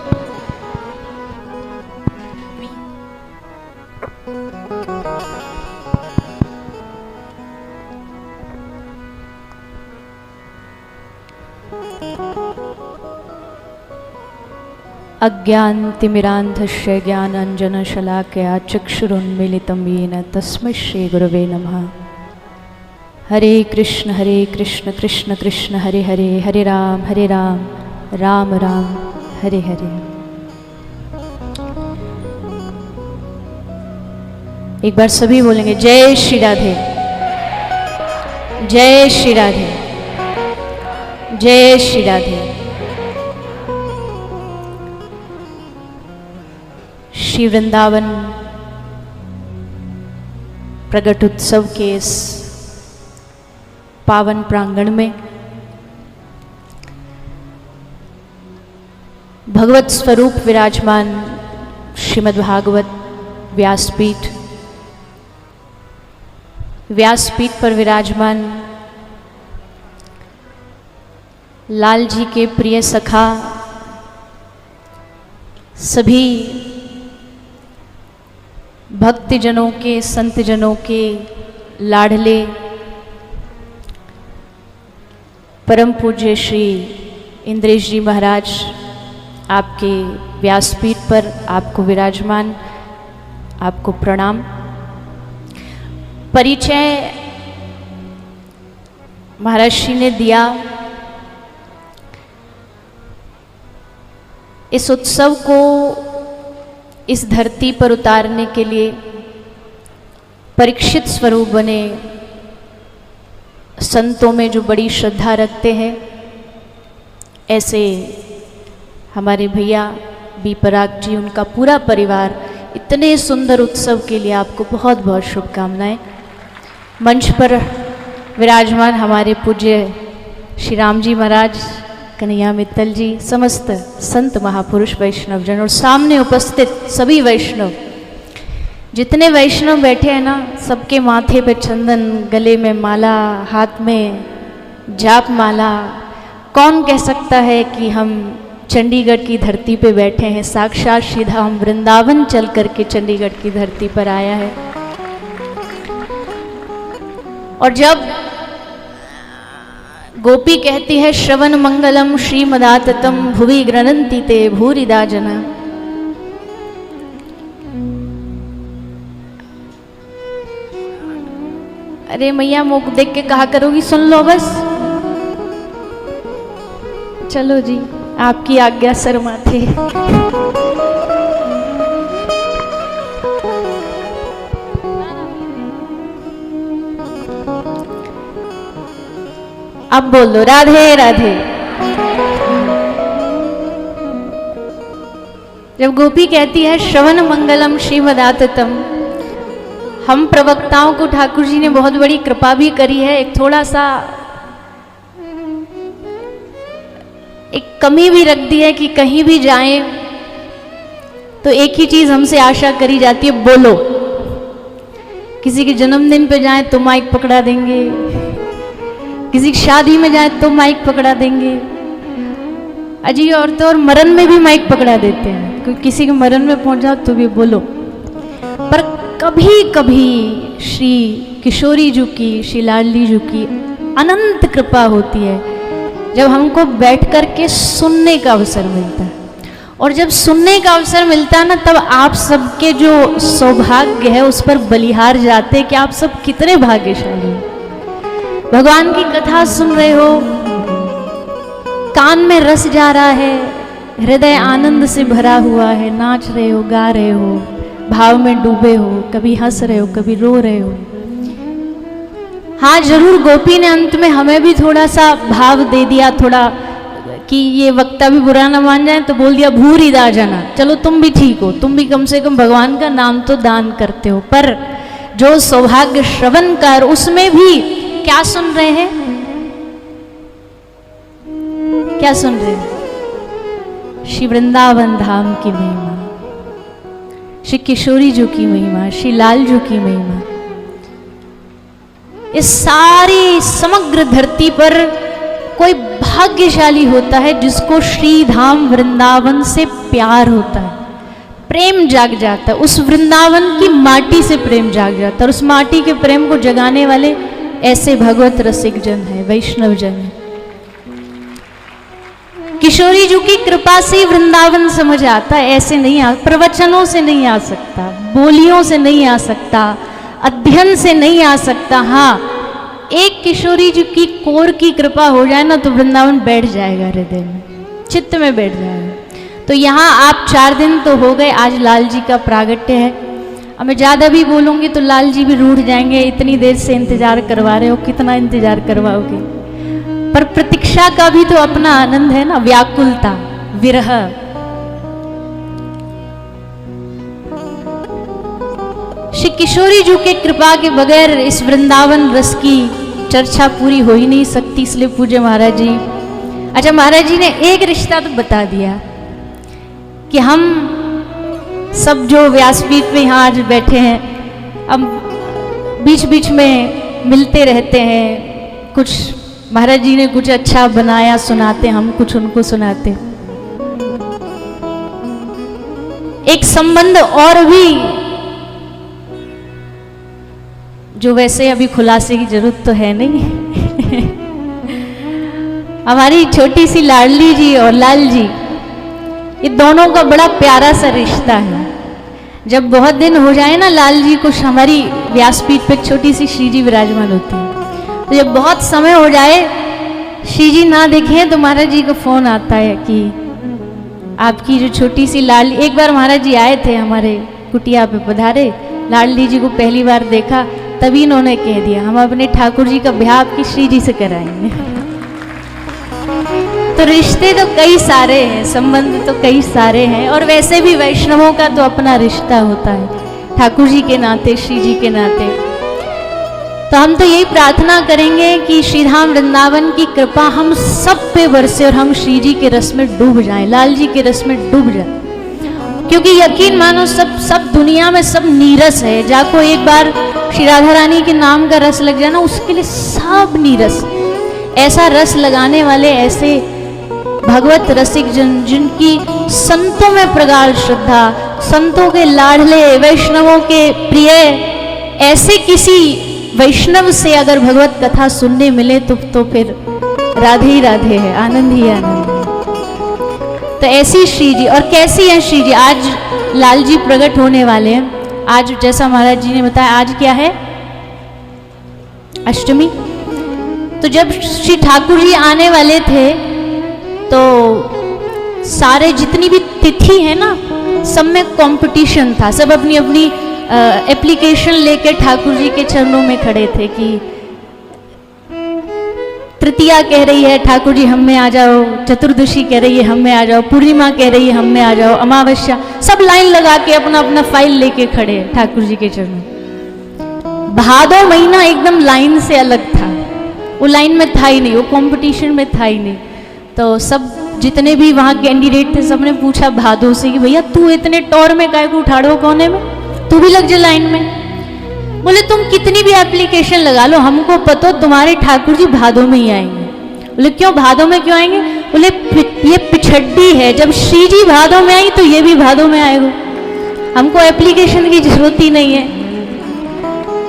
अज्ञानतिमिरान्धस्य ज्ञानाञ्जनशलाकया चक्षुरुन्मीलितं येन तस्मै श्रीगुरवे नमः। हरे कृष्ण कृष्ण कृष्ण हरे हरे, हरे राम राम राम हरे हरे। एक बार सभी बोलेंगे जय श्री राधे, जय श्री राधे, जय श्री राधे। श्री वृंदावन प्रगट उत्सव के इस पावन प्रांगण में भगवत स्वरूप विराजमान श्रीमद् भागवत व्यासपीठ पर विराजमान लाल जी के प्रिय सखा, सभी भक्तजनों के, संतजनों के लाडले परम पूज्य श्री इंद्रेश जी महाराज आपके व्यासपीठ पर आपको विराजमान, आपको प्रणाम। परिचय महाराज श्री ने दिया। इस उत्सव को इस धरती पर उतारने के लिए परीक्षित स्वरूप बने संतों में जो बड़ी श्रद्धा रखते हैं, ऐसे हमारे भैया बी पराग जी, उनका पूरा परिवार, इतने सुंदर उत्सव के लिए आपको बहुत बहुत शुभकामनाएं। मंच पर विराजमान हमारे पूज्य श्री राम जी महाराज, कन्हैया मित्तल जी, समस्त संत महापुरुष वैष्णव जन और सामने उपस्थित सभी वैष्णव, जितने वैष्णव बैठे हैं ना, सबके माथे पे चंदन, गले में माला, हाथ में जाप माला। कौन कह सकता है कि हम चंडीगढ़ की धरती पे बैठे हैं? साक्षात श्री धाम वृंदावन चल करके चंडीगढ़ की धरती पर आया है। और जब गोपी कहती है श्रवण मंगलम श्रीमदाततम भुवि गृणन्ति ते भूरिदा जना, अरे मैया मुख देख के कहा करोगी सुन लो बस। चलो जी, आपकी आज्ञा सर माथे। अब बोलो राधे राधे। जब गोपी कहती है श्रवण मंगलम श्रीमदाततम, हम प्रवक्ताओं को ठाकुर जी ने बहुत बड़ी कृपा भी करी है। एक थोड़ा सा एक कमी भी रख दी है कि कहीं भी जाएं तो एक ही चीज हमसे आशा करी जाती है, बोलो। किसी के जन्मदिन पे जाएं तो माइक पकड़ा देंगे, किसी की शादी में जाए तो माइक पकड़ा देंगे, अजी और तो और मरण में भी माइक पकड़ा देते हैं, क्योंकि किसी के मरण में पहुंच जाओ तो भी बोलो। पर कभी कभी श्री किशोरी जी की, श्री लाडली जी की अनंत कृपा होती है जब हमको बैठ कर के सुनने का अवसर मिलता है। और जब सुनने का अवसर मिलता है ना, तब आप सबके जो सौभाग्य है उस पर बलिहार जाते हैं कि आप सब कितने भाग्यशाली हो। भगवान की कथा सुन रहे हो, कान में रस जा रहा है, हृदय आनंद से भरा हुआ है, नाच रहे हो, गा रहे हो, भाव में डूबे हो, कभी हंस रहे हो, कभी रो रहे हो। हाँ जरूर गोपी ने अंत में हमें भी थोड़ा सा भाव दे दिया, थोड़ा कि ये वक्ता भी बुरा ना मान जाए, तो बोल दिया भूरी दा जाना। चलो तुम भी ठीक हो, तुम भी कम से कम भगवान का नाम तो दान करते हो। पर जो सौभाग्य श्रवण कर, उसमें भी क्या सुन रहे हैं? क्या सुन रहे हैं? श्री वृंदावन धाम की महिमा, श्री किशोरी जी की महिमा, श्री लाल जी की महिमा। इस सारी समग्र धरती पर कोई भाग्यशाली होता है जिसको श्री धाम वृंदावन से प्यार होता है, प्रेम जाग जाता है, उस वृंदावन की माटी से प्रेम जाग जाता है। और उस माटी के प्रेम को जगाने वाले ऐसे भगवत रसिक जन है, वैष्णव जन है। किशोरी जी की कृपा से वृंदावन समझ आता है, ऐसे नहीं आ, प्रवचनों से नहीं आ सकता, बोलियों से नहीं आ सकता, अध्ययन से नहीं आ सकता। हाँ, एक किशोरी जी की कोर की कृपा हो जाए ना, तो वृंदावन बैठ जाएगा हृदय में, चित्त में बैठ जाएगा। तो यहाँ आप 4 दिन तो हो गए, आज लाल जी का प्रागट्य है। अब मैं ज़्यादा भी बोलूँगी तो लाल जी भी रूठ जाएंगे, इतनी देर से इंतजार करवा रहे हो, कितना इंतजार करवाओगे। पर प्रतीक्षा का भी तो अपना आनंद है ना, व्याकुलता, विरह। श्री किशोरी जी के कृपा के बगैर इस वृंदावन रस की चर्चा पूरी हो ही नहीं सकती। इसलिए पूज्य महाराज जी, अच्छा महाराज जी ने एक रिश्ता तो बता दिया कि हम सब जो व्यासपीठ में यहाँ आज बैठे हैं, अब बीच बीच में मिलते रहते हैं। कुछ महाराज जी ने कुछ अच्छा बनाया सुनाते, हम कुछ उनको सुनाते। एक संबंध और भी जो वैसे अभी खुलासे की जरूरत तो है नहीं हमारी छोटी सी लाडली जी और लाल जी, ये दोनों का बड़ा प्यारा सा रिश्ता है। जब बहुत दिन हो जाए ना लाल जी को, हमारी व्यासपीठ पे छोटी सी श्री जी विराजमान होती है, तो जब बहुत समय हो जाए श्री जी ना देखे तो महाराज जी का फोन आता है कि आपकी जो छोटी सी लाडली, एक बार महाराज जी आए थे हमारे कुटिया पे पधारे, लाडली जी को पहली बार देखा, तभी इन्होंने कह दिया हम अपने ठाकुर जी का ब्याह आपकी श्री जी से कराएंगे। तो रिश्ते तो कई सारे हैं, संबंध तो कई सारे हैं, और वैसे भी वैष्णवों का तो अपना रिश्ता होता है ठाकुर जी के नाते, श्री जी के नाते। तो हम तो यही प्रार्थना करेंगे कि श्री धाम वृंदावन की कृपा हम सब पे बरसे और हम श्री जी के रस में डूब जाएं, लाल जी के रस में डूब जाएं। क्योंकि यकीन मानो सब दुनिया में सब नीरस है, जाको एक बार श्री राधा रानी के नाम का रस लग जाए ना, उसके लिए सब नीरस। ऐसा रस लगाने वाले, ऐसे भगवत रसिक जन, जिनकी संतों में प्रगाढ़ श्रद्धा, संतों के लाडले, वैष्णवों के प्रिय, ऐसे किसी वैष्णव से अगर भगवत कथा सुनने मिले तो फिर राधे ही राधे है, आनंद ही आनंद है। तो ऐसी श्री जी, और कैसी है श्री जी, आज लाल जी प्रकट होने वाले हैं। आज जैसा महाराज जी ने बताया, आज क्या है, अष्टमी। तो जब श्री ठाकुर जी आने वाले थे तो सारे जितनी भी तिथि है ना, सब में कंपटीशन था, सब अपनी अपनी एप्लीकेशन लेके ठाकुर जी के चरणों में खड़े थे कि तृतीया कह रही है ठाकुर जी हम में आ जाओ, चतुर्दशी कह रही है हम में आ जाओ, पूर्णिमा कह रही है हम में आ जाओ, अमावस्या, सब लाइन लगा के अपना अपना फाइल लेके खड़े ठाकुर जी के चरणों। भादो महीना एकदम लाइन से अलग था, वो लाइन में था ही नहीं, वो कंपटीशन में था ही नहीं। तो सब जितने भी वहाँ कैंडिडेट थे सबने पूछा भादो से कि भैया तू इतने टौर में काय को उठाड़ो कोने में, तू भी लग जा लाइन में। बोले तुम कितनी भी एप्लीकेशन लगा लो, हमको पता तुम्हारे ठाकुर जी भादों में ही आएंगे। बोले क्यों, भादों में क्यों आएंगे? बोले ये पिछड्डी है, जब श्री जी भादों में आई तो ये भी भादों में आएगा, हमको एप्लीकेशन की जरूरत ही नहीं है।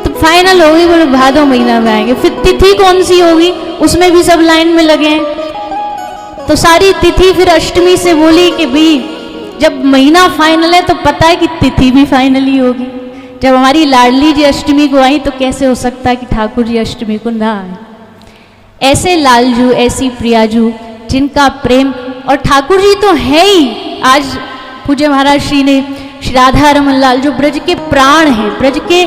तो फाइनल होगी, बोले भादों महीना में आएंगे। फिर तिथि कौन सी होगी, उसमें भी सब लाइन में लगे हैं। तो सारी तिथि फिर अष्टमी से बोली कि भाई जब महीना फाइनल है तो पता है कि तिथि भी फाइनल ही होगी। जब हमारी लाडली जी अष्टमी को आई तो कैसे हो सकता है कि ठाकुर जी अष्टमी को ना आए। ऐसे लालजू, ऐसी प्रियाजू जिनका प्रेम, और ठाकुर जी तो है ही। आज पूज्य महाराज श्री ने श्री राधा रमन लाल जो ब्रज के प्राण हैं, ब्रज के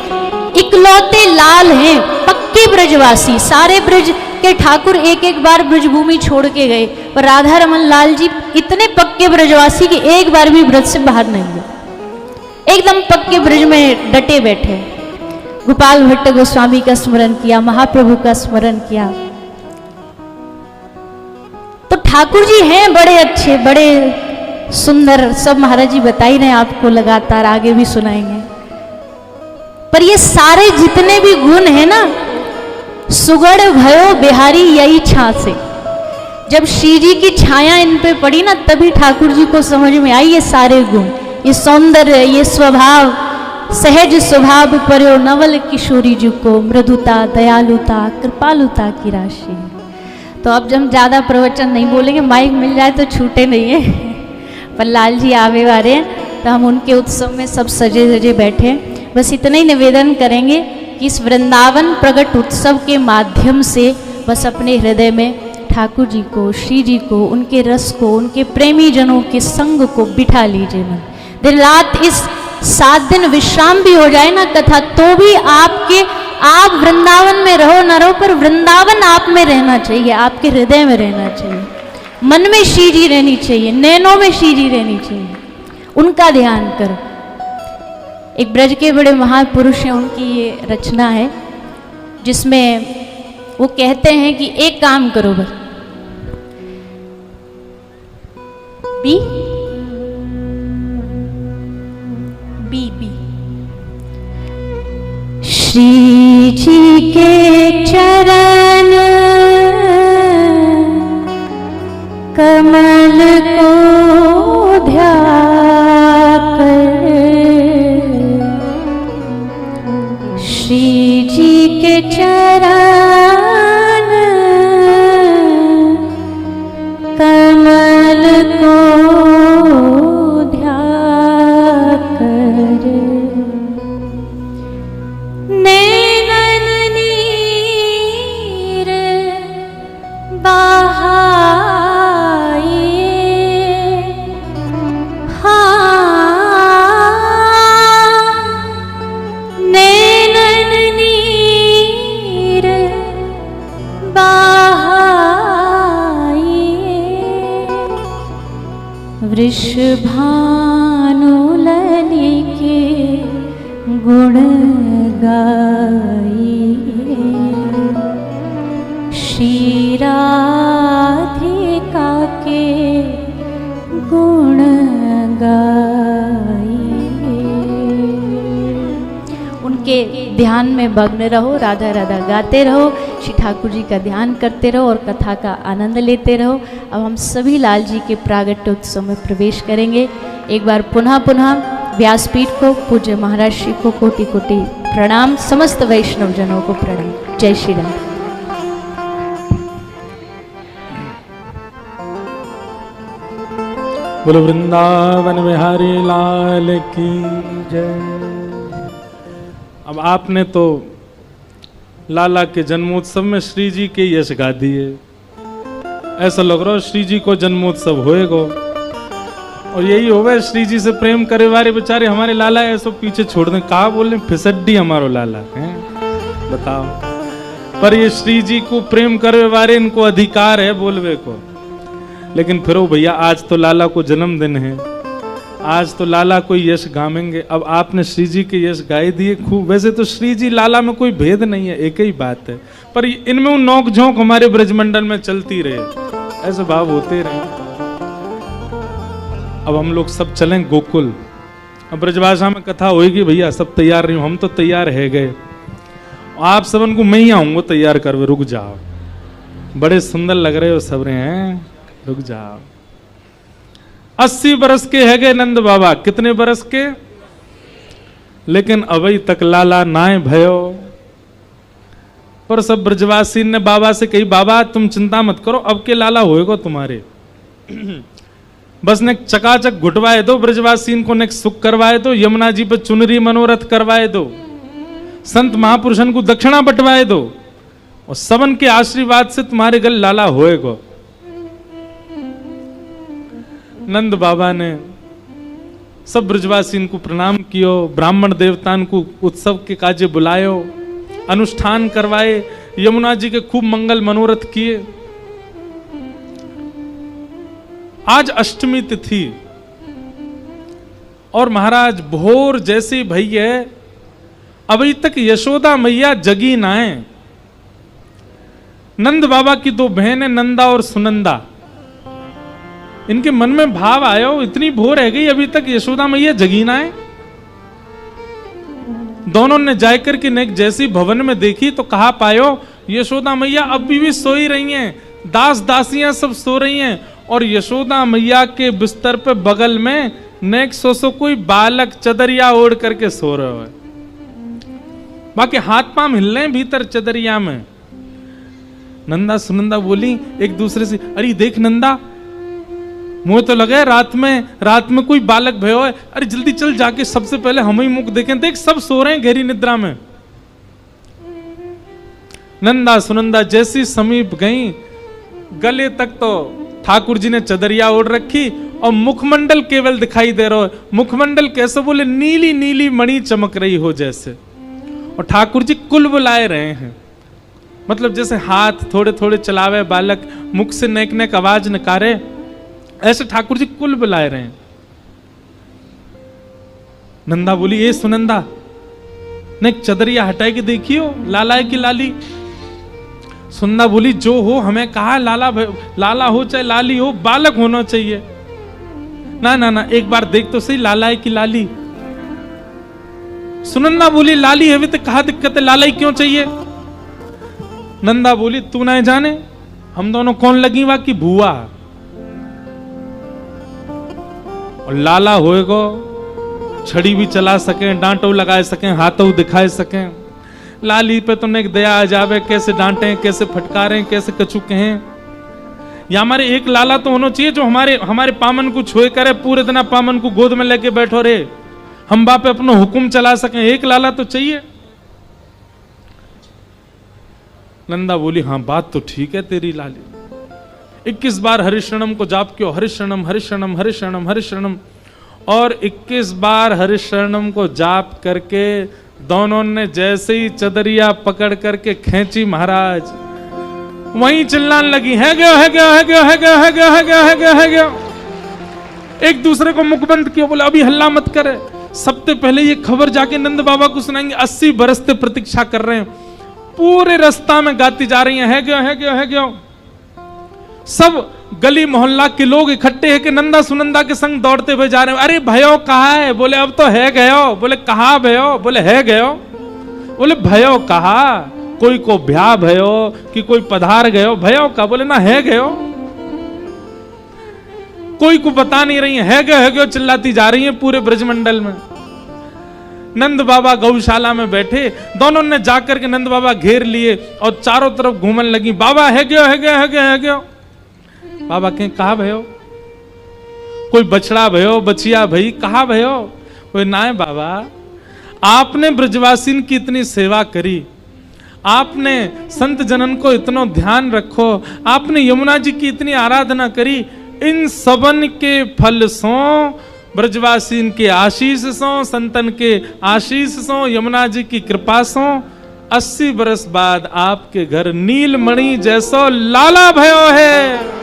इकलौते लाल हैं, पक्के ब्रजवासी, सारे ब्रज के ठाकुर एक एक बार ब्रजभूमि छोड़ के गए, पर राधा रमन लाल जी इतने पक्के ब्रजवासी कि एक बार भी ब्रज से बाहर नहीं गए, एकदम पक्के ब्रज में डटे बैठे। गोपाल भट्ट गोस्वामी का स्मरण किया, महाप्रभु का स्मरण किया। तो ठाकुर जी हैं बड़े अच्छे, बड़े सुंदर, सब महाराज जी बता ही रहे, आपको लगातार आगे भी सुनाएंगे। पर ये सारे जितने भी गुण हैं ना, सुगढ़ भयो बिहारी यही छा से, जब श्री जी की छाया इन पे पड़ी ना, तभी ठाकुर जी को समझ में आई ये सारे गुण, ये सौंदर्य, ये स्वभाव, सहज स्वभाव पर्यो नवल किशोरी जी को, मृदुता, दयालुता, कृपालुता की राशि। तो अब जब हम ज़्यादा प्रवचन नहीं बोलेंगे, माइक मिल जाए तो छूटे नहीं है। पर लाल जी आवे वाले हैं तो हम उनके उत्सव में सब सजे सजे बैठे। बस इतना ही निवेदन करेंगे कि इस वृंदावन प्रगट उत्सव के माध्यम से बस अपने हृदय में ठाकुर जी को, श्री जी को, उनके रस को, उनके प्रेमी जनों के संग को बिठा लीजिए मन। दिन रात इस 7 दिन विश्राम भी हो जाए ना कथा, तो भी आप वृंदावन में रहो न रहो, पर वृंदावन आप में रहना चाहिए, आपके हृदय में रहना चाहिए, मन में श्री जी रहनी चाहिए, नैनों में श्री जी रहनी चाहिए, उनका ध्यान करो। एक ब्रज के बड़े महापुरुष हैं, उनकी ये रचना है जिसमें वो कहते हैं कि एक काम करो बस, बी बी बी श्री जी के चरण कमल को ध्याकर, श्री जी के चरण वृषभानुलने के गुण गाइए, श्री राधिका के गुण गाइए। उनके ध्यान में मग्न रहो, राधा राधा गाते रहो, श्री ठाकुर जी का ध्यान करते रहो और कथा का आनंद लेते रहो। अब हम सभी लाल जी के प्रागट्य उत्सव में प्रवेश करेंगे। एक बार पुनः व्यासपीठ को, पूज्य महाराज श्री को कोटि कोटि प्रणाम, समस्त वैष्णव जनों को प्रणाम। जय श्री राम। बोलो वृंदावन बिहारी लाल की जय। अब आपने तो लाला के जन्मोत्सव में श्री जी के यश गा दिए, ऐसा लग रहा श्री जी को जन्मोत्सव होएगा और यही होवे श्री जी से प्रेम करे वाले बेचारे हमारे लाला ऐसो पीछे छोड़ दें। कहा बोले फिसड्डी हमारो लाला है, बताओ। पर ये श्री जी को प्रेम करे वाले इनको अधिकार है बोलवे को। लेकिन फिर वो भैया आज तो लाला को जन्मदिन है, आज तो लाला को यश गावेंगे। अब आपने श्री जी के यश गाए दिए खूब। वैसे तो श्री जी लाला में कोई भेद नहीं है, एक ही बात है, पर इनमें वो नोक झोंक हमारे ब्रजमंडल में चलती रहे, ऐसे भाव होते रहे। अब हम लोग सब चलें गोकुल। अब ब्रजभाषा में कथा होगी भैया, सब तैयार नहीं हो, हम तो तैयार है गए, आप सबन को मैं ही आऊंगा तैयार कर, रुक जाओ, बड़े सुंदर लग रहे हो सब रहे हैं, रुक जाओ। 80 बरस के है गए नंद बाबा, कितने बरस के, लेकिन अभी तक लाला नाय भयो। पर सब ब्रजवासी ने बाबा से कही, बाबा तुम चिंता मत करो, अब के लाला होएगा तुम्हारे। बस ने चकाचक घुटवाए दो ब्रजवासी को, ने सुख करवाए दो, यमुना जी पर चुनरी मनोरथ करवाए दो, संत महापुरुषन को दक्षिणा बंटवाए दो, और सबन के आशीर्वाद से तुम्हारे गल लाला होएगा। नंद बाबा ने सब ब्रजवासी को प्रणाम कियो, ब्राह्मण देवतान को उत्सव के काजे बुलायो, अनुष्ठान करवाए, यमुना जी के खूब मंगल मनोरथ किए। आज अष्टमी तिथि और महाराज भोर जैसे भैया अभी तक यशोदा मैया जगी ना है। नंद बाबा की दो बहनें नंदा और सुनंदा, इनके मन में भाव आयो, इतनी भोर रह गई अभी तक यशोदा मैया जगी ना है। दोनों ने जाकर के नेक जैसी भवन में देखी तो कहा पायो यशोदा मैया अभी भी सोई रही हैं, दास दासियां सब सो रही हैं, और यशोदा मैया के बिस्तर पे बगल में नेक सो कोई बालक चदरिया ओढ़ करके सो रहा है। बाकी हाथ पांव हिल रहे हैं भीतर चदरिया में। नंदा सुनंदा बोली एक दूसरे से, अरे देख नंदा, मुझे तो लगा है रात में कोई बालक भयो है, अरे जल्दी चल जाके सबसे पहले हम ही मुख देखें, देख सब सो रहे हैं गहरी निद्रा में। नंदा सुनंदा जैसी समीप गई, गले तक तो ठाकुर जी ने चदरिया ओढ़ रखी और मुखमंडल केवल दिखाई दे रहा है। मुखमंडल कैसे बोले, नीली नीली मणि चमक रही हो जैसे, और ठाकुर जी कुल बुलाए रहे हैं, मतलब जैसे हाथ थोड़े थोड़े चलावे बालक, मुख से नेक नेक आवाज निकारे, ऐसे ठाकुर जी कुल बुलाए रहे हैं। नंदा बोली ए सुनंदा, ने चदरिया हटाए के देखियो लाला की लाली। सुनंदा बोली जो हो, हमें कहा लाला हो चाहे लाली हो, बालक होना चाहिए। ना ना ना, एक बार देख तो सही लाला की लाली। सुनंदा बोली लाली है भी तो कहा दिक्कत है, लाला क्यों चाहिए। नंदा बोली तू ना जाने हम दोनों कौन लगी वा की बुआ, और लाला होएगो छड़ी भी चला सके, डांटो लगा सके, हाथों दिखाए सके। लाली पे तो एक दया आ जावे, कैसे डांटे, कैसे फटकारें, कैसे कछु कहें। या हमारे एक लाला तो होना चाहिए जो हमारे पामन को छुए करे, पूरे दिन पामन को गोद में लेके बैठो रे, हम बाप अपना हुक्म चला सकें, एक लाला तो चाहिए। नंदा बोली हाँ बात तो ठीक है तेरी लाली। 21 बार हरिशरणम को जाप क्यों, हरिशरणम हरिशरणम हरिशरणम हरिशरणम, और 21 बार हरिशरणम को जाप करके दोनों ने जैसे ही चदरिया पकड़ करके खींची महाराज, वहीं चिल्लाने लगी है गया है गया है गया है गया है गया है गया है गया है गया। एक दूसरे को मुख बंद किया, बोले अभी हल्ला मत करे, सबसे पहले ये खबर जाके नंद बाबा को सुनाएंगे। 80 बरस से प्रतीक्षा कर रहे हैं, पूरे रास्ता में गाती जा रही है गयो, है गयो, है गयो। सब गली मोहल्ला के लोग इकट्ठे है कि नंदा सुनंदा के संग दौड़ते हुए जा रहे हैं। अरे भयो कहा है? बोले अब तो है गयो। बोले कहा भयो? बोले है गयो। बोले भयो कहा? कोई को ब्याह भयो कि कोई पधार गयो, भयो का? बोले ना है गयो। कोई को बता नहीं रही है गयो चिल्लाती जा रही है पूरे ब्रजमंडल में। नंद बाबा गौशाला में बैठे, दोनों ने जाकर के नंद बाबा घेर लिए और चारों तरफ घूमने लगी। बाबा है गयो, है गयो, है गयो, है गयो। बाबा कहें कहा भयो? कोई बछड़ा भयो, बचिया भई, कहा भयो? कोई ना है बाबा, आपने ब्रजवासीन की इतनी सेवा करी, आपने संत जनन को इतना ध्यान रखो, आपने यमुना जी की इतनी आराधना करी, इन सबन के फल सो, ब्रजवासीन के आशीष सो, संतन के आशीष सो, यमुना जी की कृपा सो 80 बरस बाद आपके घर नीलमणि जैसो लाला भयो है।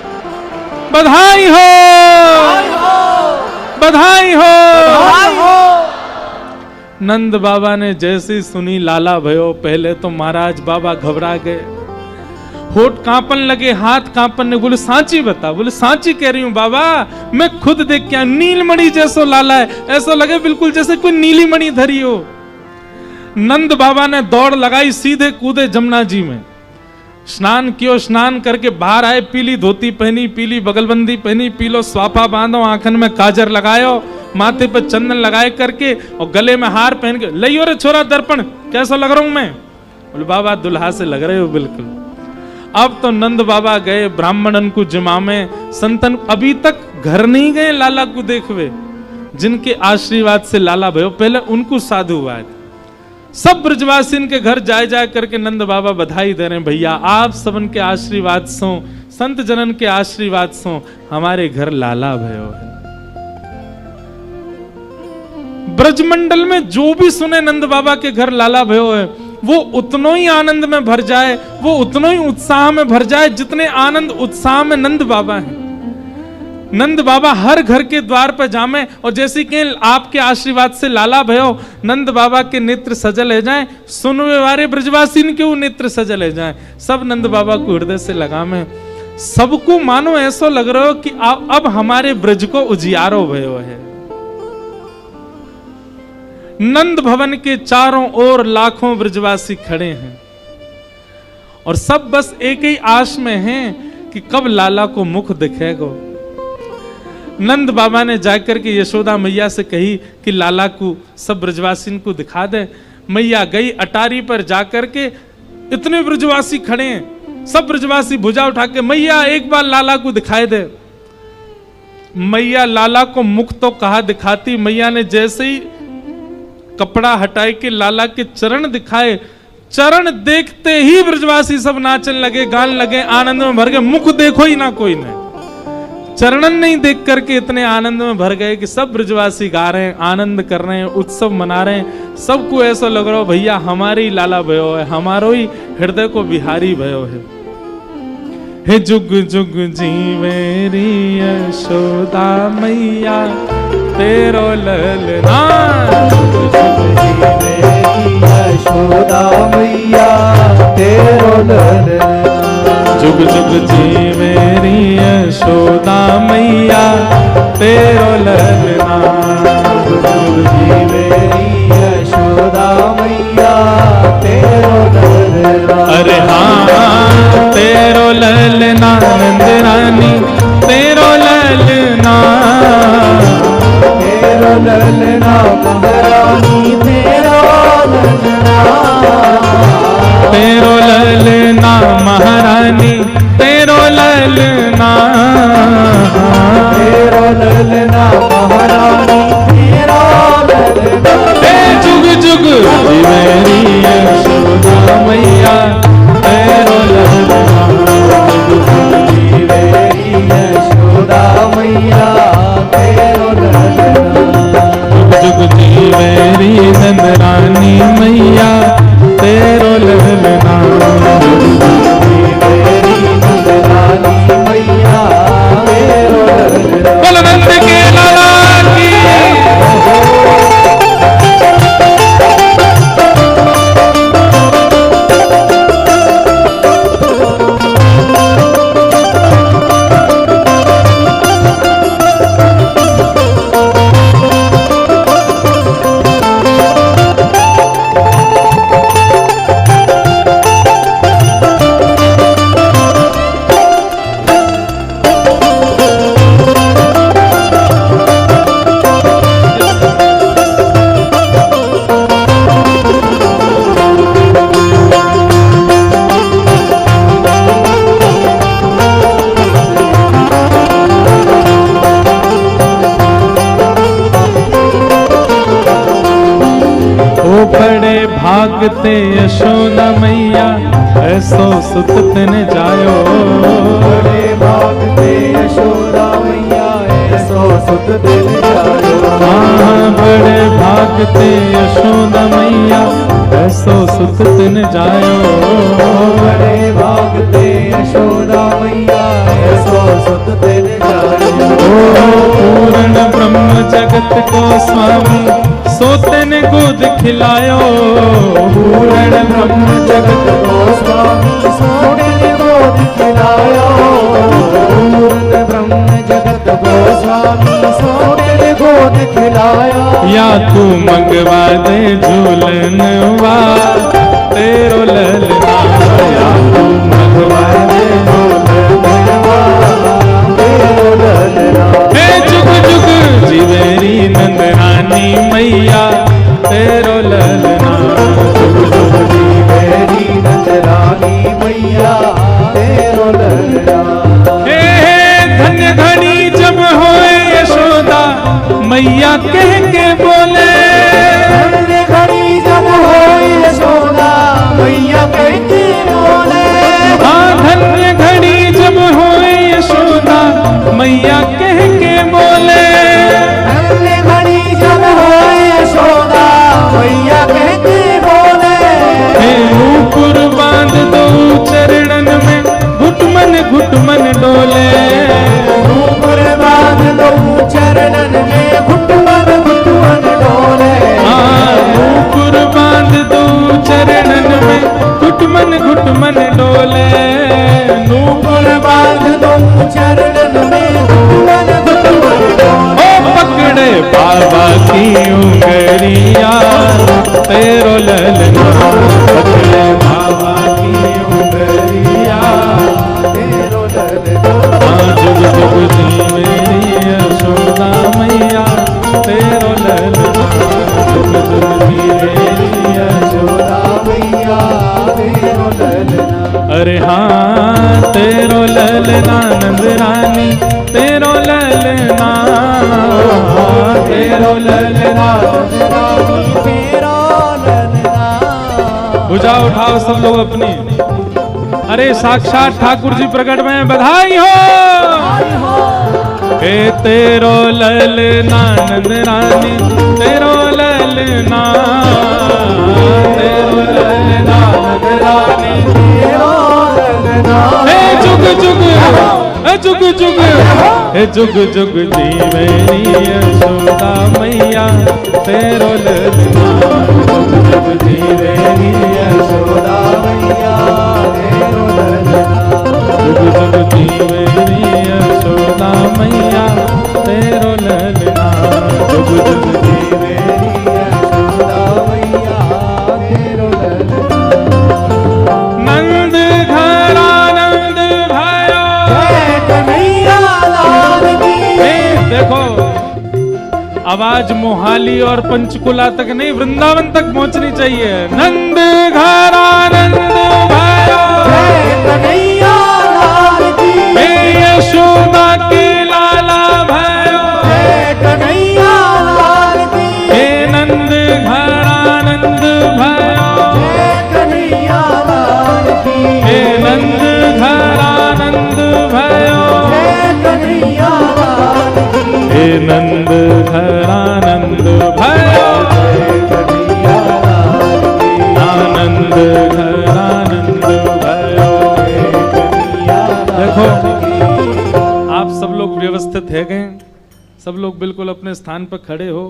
बधाई हो, बधाई हो। नंद बाबा ने जैसे सुनी लाला भयो, पहले तो महाराज बाबा घबरा गए, होठ कांपन लगे, हाथ कांपन लगे। बोले सांची बता? बोले सांची कह रही हूं बाबा, मैं खुद देख के नीलमणि जैसो लाला है, ऐसा लगे बिल्कुल जैसे कोई नीली मणि धरी हो। नंद बाबा ने दौड़ लगाई, सीधे कूदे जमुना जी में, स्नान कियो, स्नान करके बाहर आए, पीली धोती पहनी, पीली बगलबंदी पहनी, पीलो स्वापा बांधो, आंखन में काजर लगायो, माथे पर चंदन लगाए करके और गले में हार पहन के, लियो रे छोरा दर्पण, कैसा लग रहा हूं मैं? बोले बाबा दुल्हा से लग रहे हो बिल्कुल। अब तो नंद बाबा गए ब्राह्मणन को जिमा में, संतन अभी तक घर नहीं गए लाला को देखवे, जिनके आशीर्वाद से लाला भयो, पहले उनको साधु हुआ है। सब ब्रजवासीन के घर जाए जाए करके नंद बाबा बधाई दे रहे हैं, भैया आप सबन के आशीर्वाद सो, संत जनन के आशीर्वाद सो हमारे घर लाला भयो है। ब्रजमंडल में जो भी सुने नंद बाबा के घर लाला भयो है, वो उतनो ही आनंद में भर जाए, वो उतनो ही उत्साह में भर जाए जितने आनंद उत्साह में नंद बाबा हैं। नंद बाबा हर घर के द्वार पर जामे और जैसे कि आपके आशीर्वाद से लाला भयो, नंद बाबा के नेत्र सजल हो जाए, सुनवे वाले ब्रजवासीन के वो नेत्र सजल हो जाए, सब नंद बाबा को हृदय से लगामे। सबको मानो ऐसा लग रहा हो कि अब हमारे ब्रज को उजियारो भयो है। नंद भवन के चारों ओर लाखों ब्रजवासी खड़े हैं और सब बस एक ही आश में हैं कि कब लाला को मुख दिखेगा। नंद बाबा ने जाकर के यशोदा मैया से कही कि लाला को सब ब्रजवासी को दिखा दे। मैया गई अटारी पर जाकर के, इतने ब्रजवासी खड़े हैं, सब ब्रजवासी भुजा उठा के मैया एक बार लाला को दिखाई दे। मैया लाला को मुख तो कहा दिखाती, मैया ने जैसे ही कपड़ा हटाए के लाला के चरण दिखाए, चरण देखते ही ब्रजवासी सब नाचने लगे, गाने लगे, आनंद में भर गए। मुख देखो ही ना कोई ने, चरणन नहीं देख करके इतने आनंद में भर गए कि सब ब्रजवासी गा रहे हैं, आनंद कर रहे हैं, उत्सव मना रहे हैं। सबको ऐसा लग रहा हो भैया हमारी लाला भयो है, हमारो ही हृदय को बिहारी भयो है। हे जुग जुग जीवेरी यशोदा मैया तेरो ललना, यशोदा मैया तेरो ललना, जुग जुग जीवेरी यशोदा मैया तेरो ललना, जुग जीवेरी यशोदा मैया तेरो ललना। अरे हाँ तेरो ललना नंद रानी तेरो ललना, तेरो ललना महारानी तेरो ललना, तेरो ललना महारानी तेरो ललना, तेरो ललना महारानी तेरो ललना। जुग जुग जीवेरी यशोदा मैया तेरो ललना, जुग जुग जीवेरी यशोदा मैया तेरो ललना, जुग जुग जीवेरी नंद रानी मैया तेरो ललना, जीवेरी नंद रानी मैया भागते यशोदा मैया ऐसो सुत तिन जायो। बड़े भागते यशोदा मैया ऐसो सुत तिन जायो। हाँ बड़े भागते यशोदा मैया ऐसो सुत तिन जायो। बड़े भागते यशोदा मैया ऐसो सुत तिन जायो। पूर्ण ब्रह्म जगत को स्वामी सोते ने गोद खिलायो। पूर्ण ब्रह्म जगत को स्वामी सोते ने गोद खिलायो। पूर्ण ब्रह्म जगत को स्वामी सोते ने गोद खिलायो। या तू मंगवा दे झूलनवा तेरो ललना। या तू मंगवा दे झूलनवा तेरो ललना। हे जुग जुग जीवेरी नंदरानी मैया तेरो ललना। जुग जुग जीवेरी नंदरानी मैया तेरो ललना। हे धन्य धनी जब होए यशोदा मैया कह के बोले। धन्य घड़ी जब होए यशोदा मैया कह के बोले। हाँ धन्य घड़ी जब होए यशोदा मैया कह के बोले। धन्य घड़ी जब होए यशोदा मैया कह के बोले। हे नूपुर बांध दो चरणन में घुटमन डोले। नूपुर बांध दो चरणन में घुटमन डोले। हाँ नूपुर बांध दो चरणन में घुटमन डोले। नूपुर बांध दो चरणन में घुटमन डोले। ओ पकड़े बाबा की उंगलिया तेरो ललना। पकड़े बाबा की उंगलिया तेरो ललना। हाँ जुग जुग जीवेरी यशोदा मैया तेरो ललना। जुग जुग जीवेरी यशोदा मैया तेरो ललना। अरे हाँ तेरो ललना नंदरानी तेरो ललना। तेरो ललना तेरो ललना। भुजा उठाओ सब लोग अपनी। अरे साक्षात ठाकुर जी प्रकट में बधाई हो। हे तेरो ललना नंदरानी तेरो ललना। तेरो ललना नंदरानी तेरो ललना। हे जुग जुग हे जुग जुग हे जुग जुग जीवेरी यशोदा मैया तेरो ललना। जुग जुग जीवेरी यशोदा मैया तेरो ललना। जुग जुग जीवेरी यशोदा मैया तेरो ललना। जुग जुग जीवेरी यशोदा मैया तेरो ललना। नंद घर आनंद भयो। जय कन्हैया लाल की। देखो आवाज मोहाली और पंचकुला तक नहीं वृंदावन तक पहुंचनी चाहिए। नंद घर आनंद भयो। जय कन्हैया लाल की। हे यशोदा के लाला भयो। जय कन्हैया लाल की। हे नंद घर आनंद भयो। जय कन्हैया लाल की। हे नंद घर आनंद भयो। जय कन्हैया लाल की। हे नंद घर आनंद भयो। जय कन्हैया लाल की। आनंद घर आनंद भयो। जय कन्हैया देखो लाल की। आप सब लोग व्यवस्थित है गए। सब लोग बिल्कुल अपने स्थान पर खड़े हो